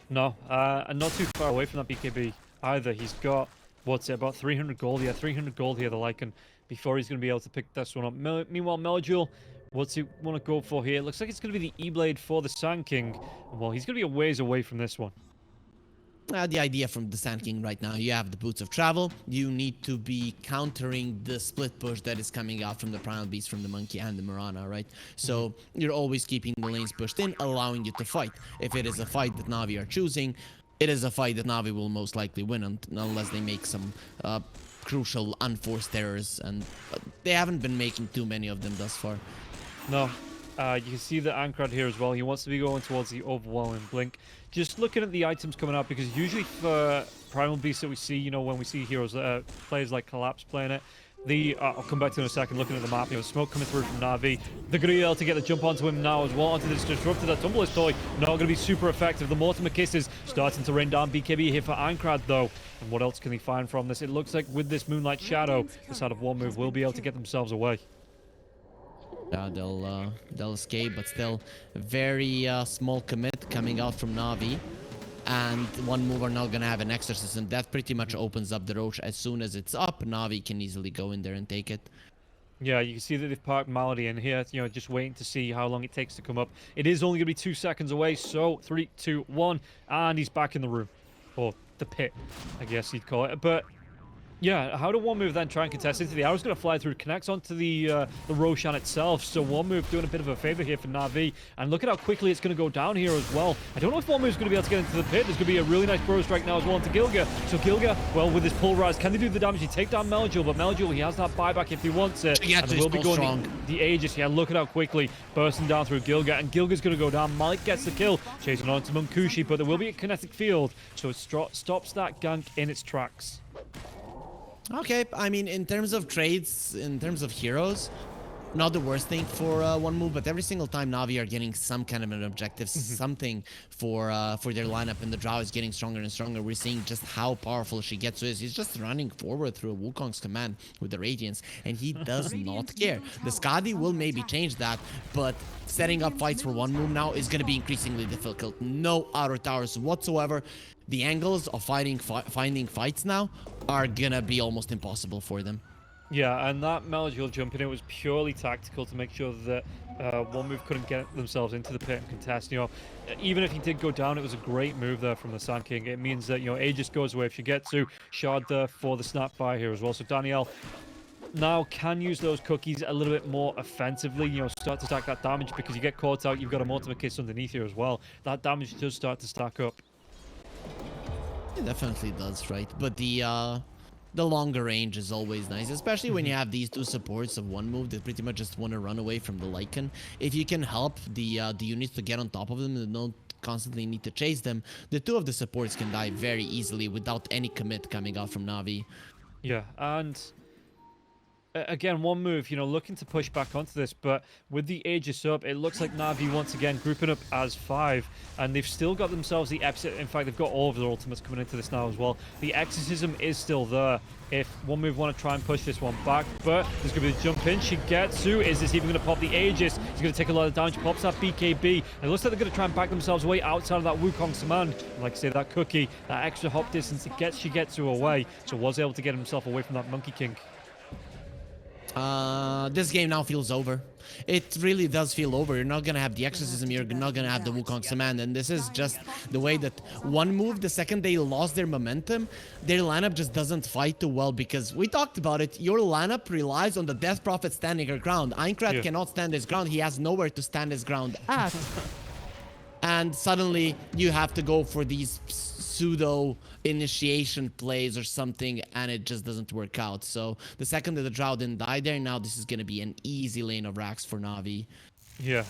No, and not too far away from that BKB either. He's got, what's it, about 300 gold? Yeah, 300 gold here, the Lycan, before he's going to be able to pick this one up. Meanwhile, Melojul, what's he want to go for here? Looks like it's going to be the E-Blade for the Sand King. Well, he's going to be a ways away from this one. The idea from the Sand King right now, you have the Boots of Travel. You need to be countering the split push that is coming out from the Primal Beast, from the Monkey and the Mirana, right? So you're always keeping the lanes pushed in, allowing you to fight. If it is a fight that Na'Vi are choosing, it is a fight that Na'Vi will most likely win unless they make some crucial unforced errors, and they haven't been making too many of them thus far. No. You can see the Aincrad here as well. He wants to be going towards the overwhelming blink. Just looking at the items coming out, because usually for Primal Beasts that we see, you know, when we see heroes, players like Collapse playing it, I'll come back to in a second, looking at the map, you know, smoke coming through from Na'Vi. They're going to be able to get the jump onto him now as well, onto this Disruptor. That Tumbleless Toy, not going to be super effective. The Mortimer Kisses starting to rain down BKB here for Aincrad though. And what else can he find from this? It looks like with this Moonlight Shadow, the side of one move will be able to get themselves away. They'll escape, but still very small commit coming out from Na'Vi. And one move are not gonna have an exorcism. That pretty much opens up the Roche. As soon as it's up, Na'Vi can easily go in there and take it. Yeah, you can see that they've parked Malady in here, just waiting to see how long it takes to come up. It is only going to be 2 seconds away, so 3, 2, 1, and he's back in the room. Or the pit, I guess you'd call it. But yeah, how do one move then try and contest into the arrow's going to fly through, connects onto the Roshan itself. So one move doing a bit of a favor here for Na'Vi. And look at how quickly it's going to go down here as well. I don't know if one move's going to be able to get into the pit. There's going to be a really nice burrow strike now as well into Gilga. So Gilga, well, with his pulverize, can they do the damage? He take down Meljul, but Meljul, he has that buyback if he wants it. Yeah, and will be going the Aegis. Yeah, look at how quickly bursting down through Gilga. And Gilga's going to go down. Malik gets the kill, chasing on to Munkushi, but there will be a kinetic field. So it stops that gank in its tracks. Okay, I mean, in terms of trades, in terms of heroes, not the worst thing for one move, but every single time Na'Vi are getting some kind of an objective, something for their lineup, and the Drow is getting stronger and stronger, we're seeing just how powerful Shigetsu is. He's just running forward through Wukong's command with the Radiance, and he does not care. The Skadi will maybe change that, but setting up fights for one move now is going to be increasingly difficult. No outer towers whatsoever. The angles of finding fights now are gonna be almost impossible for them. Yeah, and that Meljul jump in, it was purely tactical to make sure that one move couldn't get themselves into the pit and contest. Even if he did go down, it was a great move there from the Sand King. It means that, Aegis goes away if Shigetsu, Shard there for the snapfire here as well. So Danielle now can use those cookies a little bit more offensively, start to stack that damage, because you get caught out, you've got a ultimate kiss underneath here as well. That damage does start to stack up. It definitely does, right? But the longer range is always nice, especially when you have these two supports of one move that pretty much just want to run away from the Lycan. If you can help the units to get on top of them and don't constantly need to chase them, the two of the supports can die very easily without any commit coming out from Na'Vi. Yeah, and again, one move, looking to push back onto this, but with the Aegis up, it looks like Na'Vi once again grouping up as 5, and they've still got themselves the exit. In fact, they've got all of their ultimates coming into this now as well. The exorcism is still there if one move want to try and push this one back, but there's going to be a jump in. Shigetsu, is this even going to pop the Aegis? He's going to take a lot of damage, pops that BKB, and it looks like they're going to try and back themselves away outside of that Wukong's command. And like I say, that cookie, that extra hop distance, it gets Shigetsu away, so was able to get himself away from that Monkey King. This game now feels over. It really does feel over. You're not gonna have the exorcism, you're not gonna have the Wukong's command, and this is just the way that one move, the second they lost their momentum, their lineup just doesn't fight too well, because we talked about it. Your lineup relies on the Death Prophet standing her ground. Aincrad cannot stand his ground. He has nowhere to stand his ground at. And suddenly you have to go for these pseudo initiation plays or something, and it just doesn't work out. So the second that the Drow didn't die there, now this is going to be an easy lane of racks for Na'Vi. Yeah,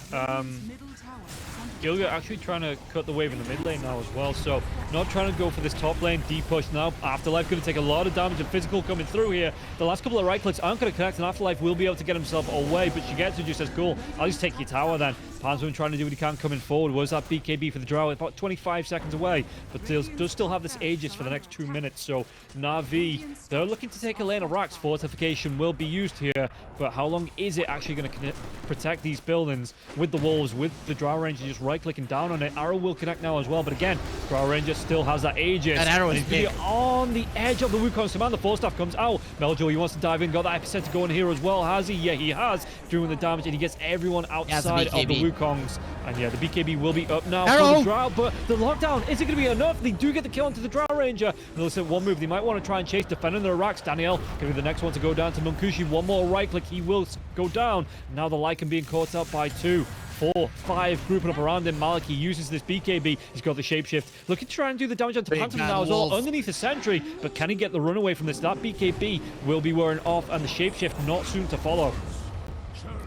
Gilga actually trying to cut the wave in the mid lane now as well, so not trying to go for this top lane deep push now. Afterlife going to take a lot of damage and physical coming through here. The last couple of right clicks aren't going to connect, and Afterlife will be able to get himself away, but Shigetsu just says, cool, I'll just take your tower then. Panzerman trying to do what he can coming forward. Was that BKB for the Drow? About 25 seconds away, but does still have this Aegis for the next 2 minutes. So Na'Vi, they're looking to take a lane of racks. Fortification will be used here, but how long is it actually going to protect these buildings with the wolves, with the Drow Ranger just right-clicking down on it? Arrow will connect now as well, but again, Drow Ranger still has that Aegis. That arrow is big. On the edge of the Wukong's command. The Force Staff comes out. Meljul, he wants to dive in, got that epicenter going here as well. Has he? Yeah, he has, doing the damage, and he gets everyone outside of the Wukongs. And yeah, the BKB will be up now for the Drow, but the lockdown, is it going to be enough? They do get the kill onto the Drow Ranger. And listen, one move, they might want to try and chase, defending their racks. Danielle going to be the next one to go down to Munkushi. One more right click, he will go down. Now the Lycan being caught up by 2, 4, 5 grouping up around him. Maliki uses this BKB. He's got the shapeshift. Looking to try and do the damage onto Phantom now as well, underneath the sentry. But can he get the runaway from this? That BKB will be wearing off, and the shapeshift not soon to follow.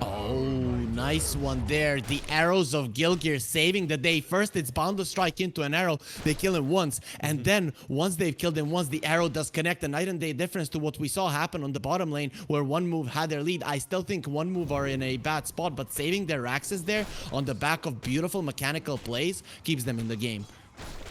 Oh, nice one there. The arrows of Gilgir saving the day. First, it's bound to strike into an arrow. They kill him once. And then, once they've killed him once, the arrow does connect. A night and day difference to what we saw happen on the bottom lane, where one move had their lead. I still think one move are in a bad spot, but saving their axes there on the back of beautiful mechanical plays keeps them in the game.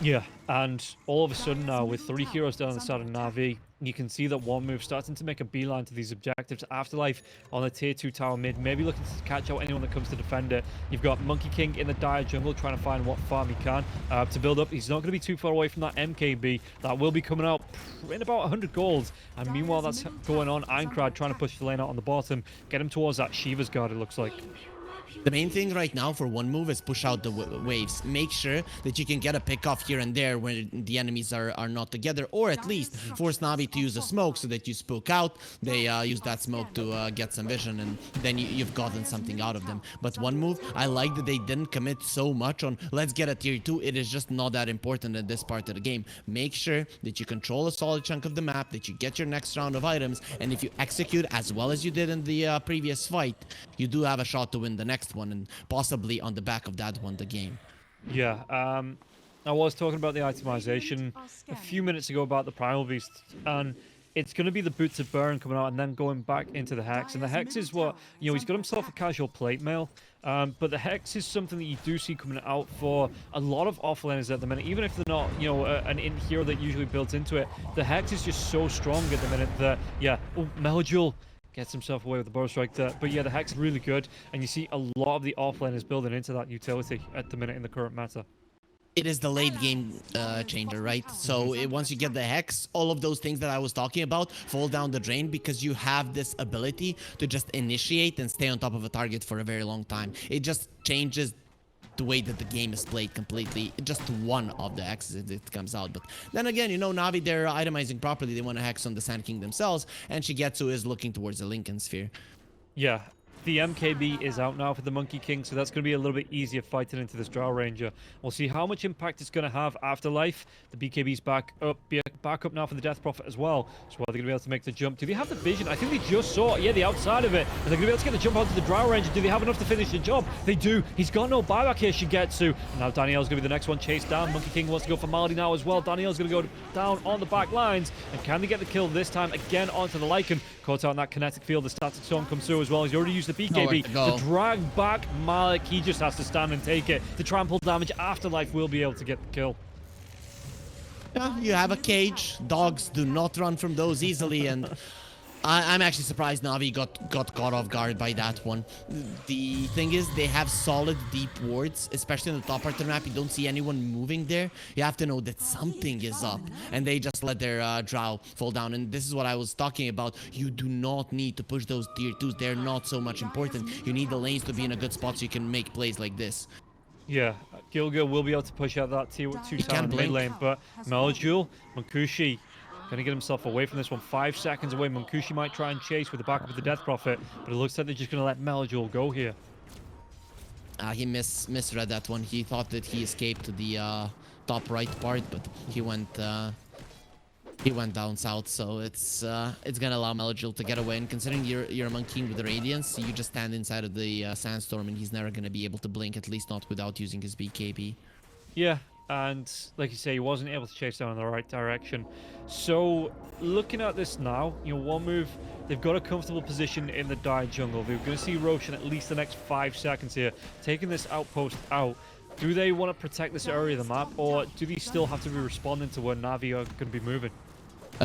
Yeah, and all of a sudden now, with 3 heroes down on the side of Navi, you can see that one move starting to make a beeline to these objectives. Afterlife on the tier 2 tower mid, maybe looking to catch out anyone that comes to defend it. You've got Monkey King in the dire jungle trying to find what farm he can to build up. He's not going to be too far away from that MKB. That will be coming out in about 100 gold. And meanwhile, that's going on. Ironcrad trying to push the lane out on the bottom, get him towards that Shiva's guard, it looks like. The main thing right now for one move is push out the waves. Make sure that you can get a pick off here and there when the enemies are not together, or at least force Navi to use a smoke so that you spook out. They use that smoke to get some vision, and then you've gotten something out of them. But one move, I like that they didn't commit so much on let's get a tier 2. It is just not that important in this part of the game. Make sure that you control a solid chunk of the map, that you get your next round of items, and if you execute as well as you did in the previous fight, you do have a shot to win the next one, and possibly on the back of that one the game. Yeah, I was talking about the itemization a few minutes ago about the Primal Beast, and it's going to be the Boots of Burn coming out and then going back into the Hex. And the Hex is what, he's got himself a casual plate mail, but the Hex is something that you do see coming out for a lot of offlaners at the minute, even if they're not, an in hero that usually builds into it. The Hex is just so strong at the minute that, Meljul gets himself away with the bow strike there. But yeah, the Hex is really good, and you see a lot of the offlaners building into that utility at the minute in the current meta. It is the late game changer, right? So once you get the Hex, all of those things that I was talking about fall down the drain, because you have this ability to just initiate and stay on top of a target for a very long time. It just changes the way that the game is played completely. Just one of the Hexes it comes out. But then again, Navi, they're itemizing properly. They want a Hex on the Sand King themselves, and Shigetsu is looking towards the Lincoln Sphere. Yeah, the MKB is out now for the Monkey King, so that's going to be a little bit easier fighting into this Drow Ranger. We'll see how much impact it's going to have Afterlife. The BKB's back up now for the Death Prophet as well. So are they going to be able to make the jump? Do they have the vision? I think they just saw, the outside of it. Are they going to be able to get the jump onto the Drow Ranger? Do they have enough to finish the job? They do. He's got no buyback here, Shigetsu. And now Danielle's going to be the next one chased down. Monkey King wants to go for Malady now as well. Danielle's going to go down on the back lines. And can they get the kill this time? Again onto the Lycan. Caught out in that kinetic field. The static storm comes through as well. He's already used the BKB to drag back Malik. He just has to stand and take it. The trample damage. Afterlife will be able to get the kill. Yeah, you have a cage. Dogs do not run from those easily, and I'm actually surprised Navi got caught off guard by that one. The thing is, they have solid deep wards, especially in the top part of the map. You don't see anyone moving there. You have to know that something is up, and they just let their drow fall down. And this is what I was talking about. You do not need to push those tier 2s. They're not so much important. You need the lanes to be in a good spot so you can make plays like this. Yeah, Gilgir will be able to push out that tier 2 tower in the mid lane, but Meljul, Munkushi, going to get himself away from this one. 5 seconds away. Munkushi might try and chase with the backup of the Death Prophet, but it looks like they're just going to let Meljul go here. He misread that one. He thought that he escaped to the top right part, but he went down south. So it's gonna allow Meljul to get away. And considering you're a Monkey King with the Radiance, you just stand inside of the Sandstorm, and he's never gonna be able to blink, at least not without using his BKB. Yeah, and like you say, he wasn't able to chase down in the right direction. So looking at this now, one move, they've got a comfortable position in the dire jungle. They're going to see Roshan at least the next 5 seconds here, taking this outpost out. Do they want to protect this area of the map, or do they still have to be responding to where Navi are going to be moving?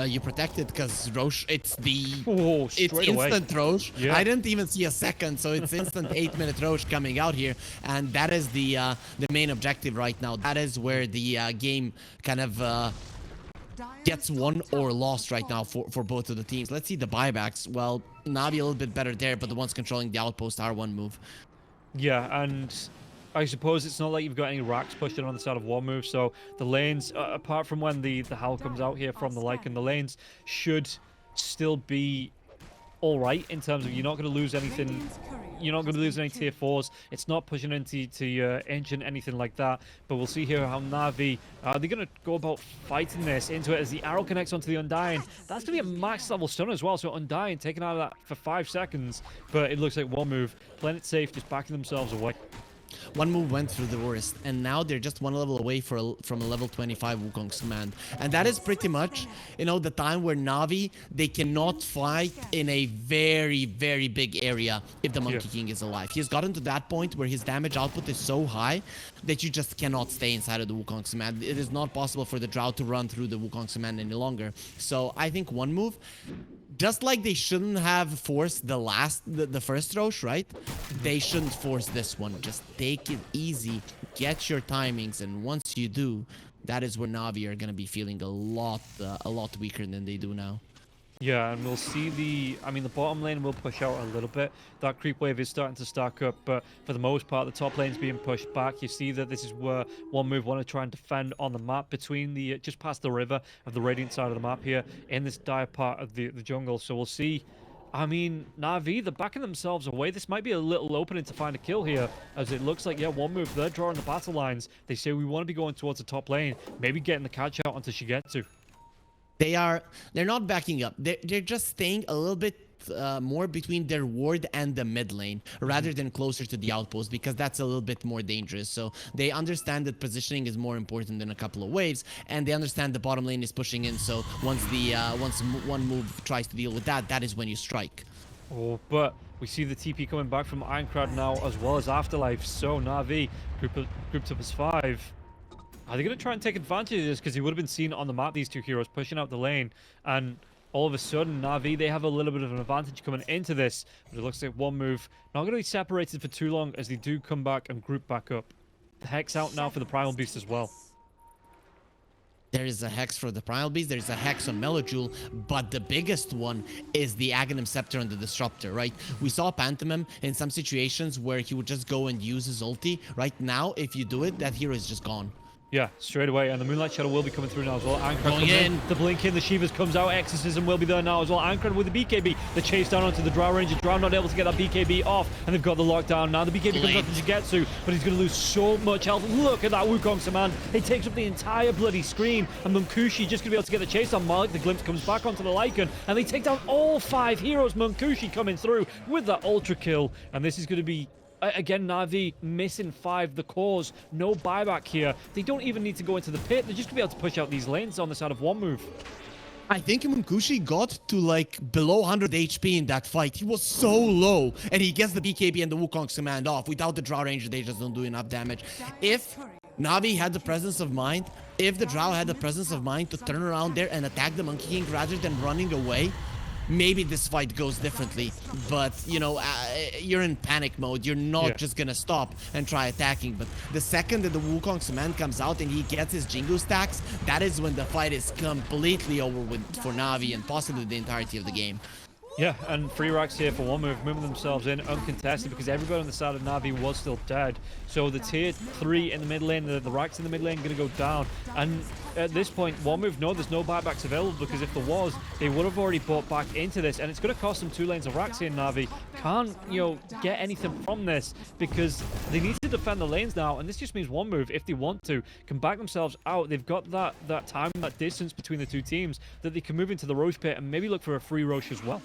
You protect it because Roche, it's away. Instant Roche. Yeah. I didn't even see a second, so it's instant 8-minute Roche coming out here, and that is the main objective right now. That is where the game kind of gets won or lost right now for both of the teams. Let's see the buybacks. Well, Navi a little bit better there, but the ones controlling the outpost are one move. Yeah, and I suppose it's not like you've got any racks pushed in on the side of one move, so the lanes, apart from when the Howl comes out here from the Lycan, the lanes should still be alright in terms of you're not going to lose anything. You're not going to lose any tier 4s. It's not pushing into your engine, anything like that. But we'll see here how Navi, they're going to go about fighting this into it as the arrow connects onto the Undying. That's going to be a max level stun as well. So Undying taken out of that for 5 seconds. But it looks like one move, playing it safe, just backing themselves away. One move went through the worst, and now they're just one level away from a level 25 Wukong's command. And that is pretty much, you know, the time where Navi, they cannot fight in a very, very big area if the Monkey King is alive. He's gotten to that point where his damage output is so high that you just cannot stay inside of the Wukong's command. It is not possible for the Drow to run through the Wukong's command any longer. So I think one move, just like they shouldn't have forced the first Roche, right? They shouldn't force this one. Just take it easy, get your timings, and once you do, that is where Navi are gonna be feeling a lot weaker than they do now. Yeah, and we'll see the bottom lane will push out a little bit. That creep wave is starting to stack up, but for the most part, the top lane's being pushed back. You see that this is where one move want to try and defend on the map between the, just past the river of the Radiant side of the map here in this dire part of the jungle. So we'll see. I mean, Na'Vi, they're backing themselves away. This might be a little opening to find a kill here, as it looks like, yeah, one move, they're drawing the battle lines. They say we want to be going towards the top lane, maybe getting the catch out onto Shigetsu. They're not backing up. They're just staying a little bit more between their ward and the mid lane rather than closer to the outpost, because that's a little bit more dangerous. So they understand that positioning is more important than a couple of waves, and they understand the bottom lane is pushing in. So once one move tries to deal with that, that is when you strike. Oh, but we see the TP coming back from Ironcrad now, as well as Afterlife. So Na'Vi grouped up as 5. Are they going to try and take advantage of this? Because he would have been seen on the map, these two heroes pushing out the lane. And all of a sudden, Na'Vi, they have a little bit of an advantage coming into this. But it looks like one move not going to be separated for too long, as they do come back and group back up. The Hex out now for the Primal Beast as well. There is a Hex for the Primal Beast, there's a Hex on Melojule, but the biggest one is the Aghanim Scepter and the Disruptor, right? We saw Pantomime in some situations where he would just go and use his ulti. Right now, if you do it, that hero is just gone. Yeah, straight away, and the Moonlight Shadow will be coming through now as well. Ironcrad Going in. The blink in, the Shivas comes out, Exorcism will be there now as well. Ironcrad with the BKB, the chase down onto the Drow Ranger. Drow not able to get that BKB off, and they've got the lockdown now. The BKB comes up to Shigetsu, but he's going to lose so much health. Look at that Wukong's command. It takes up the entire bloody screen, and Munkushi just going to be able to get the chase on Malik. The glimpse comes back onto the Lycan, and they take down all 5 heroes. Munkushi coming through with that ultra kill, and this is going to be again, Na'Vi missing 5, the cause. No buyback here. They don't even need to go into the pit. They're just going to be able to push out these lanes on the side of one move. I think Munkushi got to like below 100 HP in that fight. He was so low, and he gets the BKB and the Wukong's command off. Without the Drow Ranger, they just don't do enough damage. If Na'Vi had the presence of mind, if the Drow had the presence of mind to turn around there and attack the Monkey King rather than running away, maybe this fight goes differently. But, you know, you're in panic mode. You're not just gonna stop and try attacking. But the second that the Wukong's command comes out and he gets his Jingu stacks, that is when the fight is completely over with for Na'Vi and possibly the entirety of the game. Yeah, and free racks here for one move, moving themselves in uncontested because everybody on the side of Na'Vi was still dead. So the tier 3 in the mid lane, the racks in the mid lane going to go down. And at this point, one move, no, there's no buybacks available, because if there was, they would have already bought back into this. And it's going to cost them 2 lanes of racks here. Na'Vi can't, you know, get anything from this because they need to defend the lanes now. And this just means one move, if they want to, can back themselves out. They've got that time, that distance between the two teams that they can move into the Roche pit and maybe look for a free Roche as well.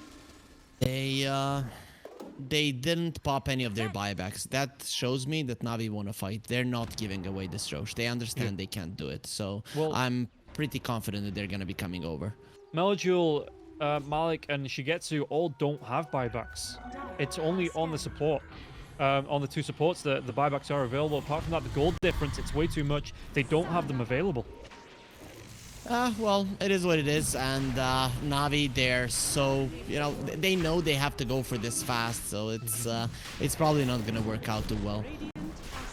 They didn't pop any of their buybacks. That shows me that Na'Vi want to fight. They're not giving away this Roche. They understand they can't do it. So I'm pretty confident that they're going to be coming over. Melojule, Malik, and Shigetsu all don't have buybacks. It's only on the support. On the 2 supports that the buybacks are available. Apart from that, the gold difference, it's way too much. They don't have them available. Well, it is what it is, and Na'Vi, they're so, you know, they know they have to go for this fast, so it's probably not going to work out too well.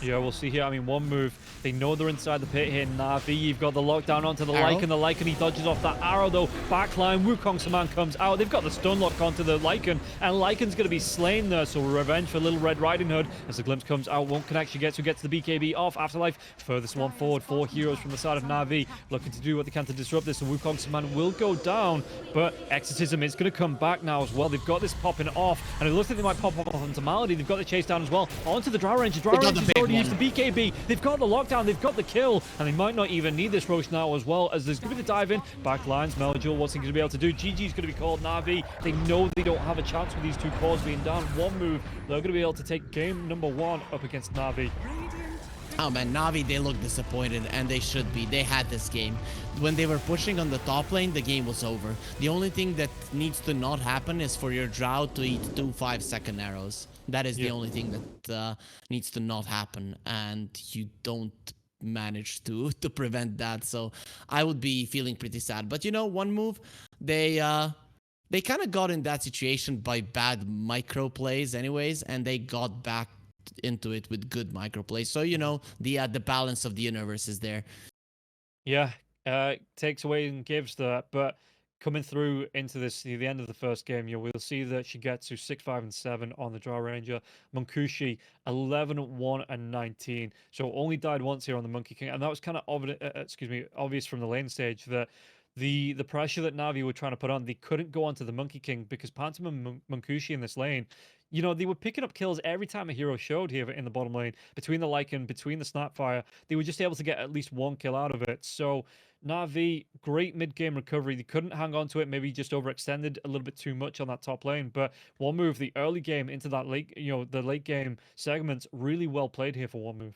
Yeah, we'll see here. I mean, one move. They know they're inside the pit here. Na'Vi, you've got the lockdown onto the Lycan. The Lycan, he dodges off that arrow, though. Backline, Wukong's command comes out. They've got the stun lock onto the Lycan, and Lycan's going to be slain there. So revenge for Little Red Riding Hood as the glimpse comes out. Won't connect. She gets the BKB off. Afterlife, furthest one forward. 4 heroes from the side of Na'Vi looking to do what they can to disrupt this. And Wukong's command will go down, but Exorcism is going to come back now as well. They've got this popping off, and it looks like they might pop off onto Malady. They've got the chase down as well onto the Drow Ranger. Drow Ranger's already already used one. the BKB. They've got the lockdown. They've got the kill. And they might not even need this Roche now as well, as there's going to be the dive in. Back lines. Melajul, what's he going to be able to do? GG's going to be called. Navi, they know they don't have a chance with these two cores being down. One move, they're going to be able to take game number 1 up against Navi. Oh man, Navi, they look disappointed, and they should be. They had this game. When they were pushing on the top lane, the game was over. The only thing that needs to not happen is for your Drow to eat 2 5-second arrows. That is the only thing that needs to not happen, and you don't manage to prevent that. So I would be feeling pretty sad. But you know, one move, they kind of got in that situation by bad micro plays anyways, and they got back into it with good micro plays. So you know, the balance of the universe is there. Yeah, takes away and gives that, but coming through into this, the end of the first game, we'll see that Shigetsu 6, 5, and 7 on the Draw Ranger. Munkushi 11, 1, and 19. So only died once here on the Monkey King, and that was kind of obvious from the lane stage that the pressure that Navi were trying to put on, they couldn't go onto the Monkey King because Pantom and Munkushi in this lane, you know, they were picking up kills every time a hero showed here in the bottom lane. Between the Lycan, between the Snapfire, they were just able to get at least one kill out of it. So Navi, great mid-game recovery. They couldn't hang on to it, maybe just overextended a little bit too much on that top lane. But one move, the early game into that late, the late game segments, really well played here for one move.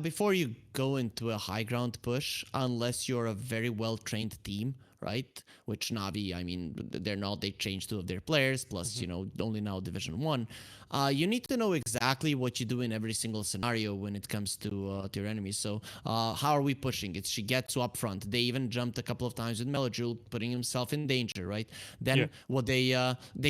Before you go into a high ground push, unless you're a very well-trained team, right? Which Navi, I mean, they're not. They changed 2 of their players, plus, you know, only now Division 1. You need to know exactly what you do in every single scenario when it comes to your enemies. So how are we pushing it? Shigetsu up front. They even jumped a couple of times with Melajul, putting himself in danger, right? Then what they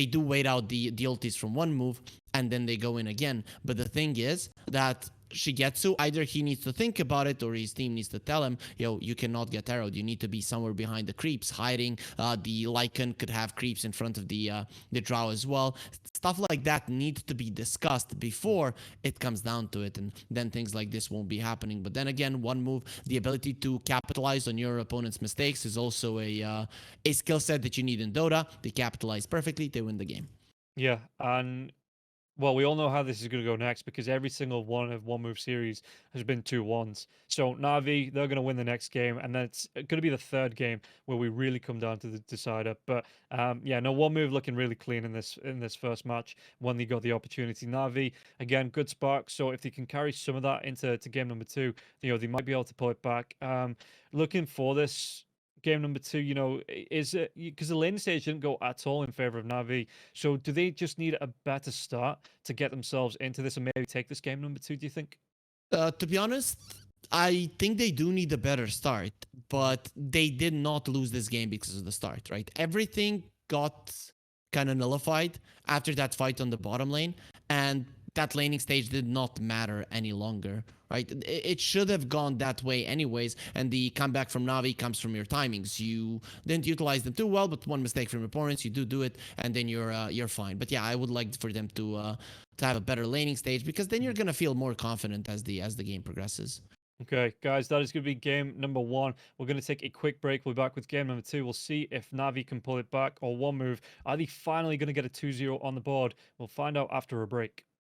do wait out the ultis from one move, and then they go in again. But the thing is that Shigetsu, either he needs to think about it or his team needs to tell him, yo, you cannot get arrowed. You need to be somewhere behind the creeps, hiding. The Lycan could have creeps in front of the Drow as well. Stuff like that needs to be discussed before it comes down to it, and then things like this won't be happening. But then again, one move, the ability to capitalize on your opponent's mistakes is also a skill set that you need in Dota. They capitalize perfectly, they win the game. Yeah, and well, we all know how this is going to go next because every single one of one move series has been 2-1s. So Navi, they're going to win the next game, and then it's going to be the third game where we really come down to the decider. But yeah, no, one move looking really clean in this first match when they got the opportunity. Navi, again, good spark. So if they can carry some of that into game number 2, you know, they might be able to pull it back. Looking for this game number 2, you know, is it because the lane stage didn't go at all in favor of Navi? So do they just need a better start to get themselves into this and maybe take this game number 2? Do you think? To be honest, I think they do need a better start, but they did not lose this game because of the start, right? Everything got kind of nullified after that fight on the bottom lane, and that laning stage did not matter any longer, right? It should have gone that way anyways, and the comeback from Navi comes from your timings. You didn't utilize them too well, but one mistake from your opponents, you do it, and then you're fine. But yeah, I would like for them to have a better laning stage, because then you're gonna feel more confident as the game progresses. Okay, guys, that is going to be game number 1. We're going to take a quick break. We'll be back with game number 2. We'll see if Navi can pull it back or one move. Are they finally going to get a 2-0 on the board? We'll find out after a break.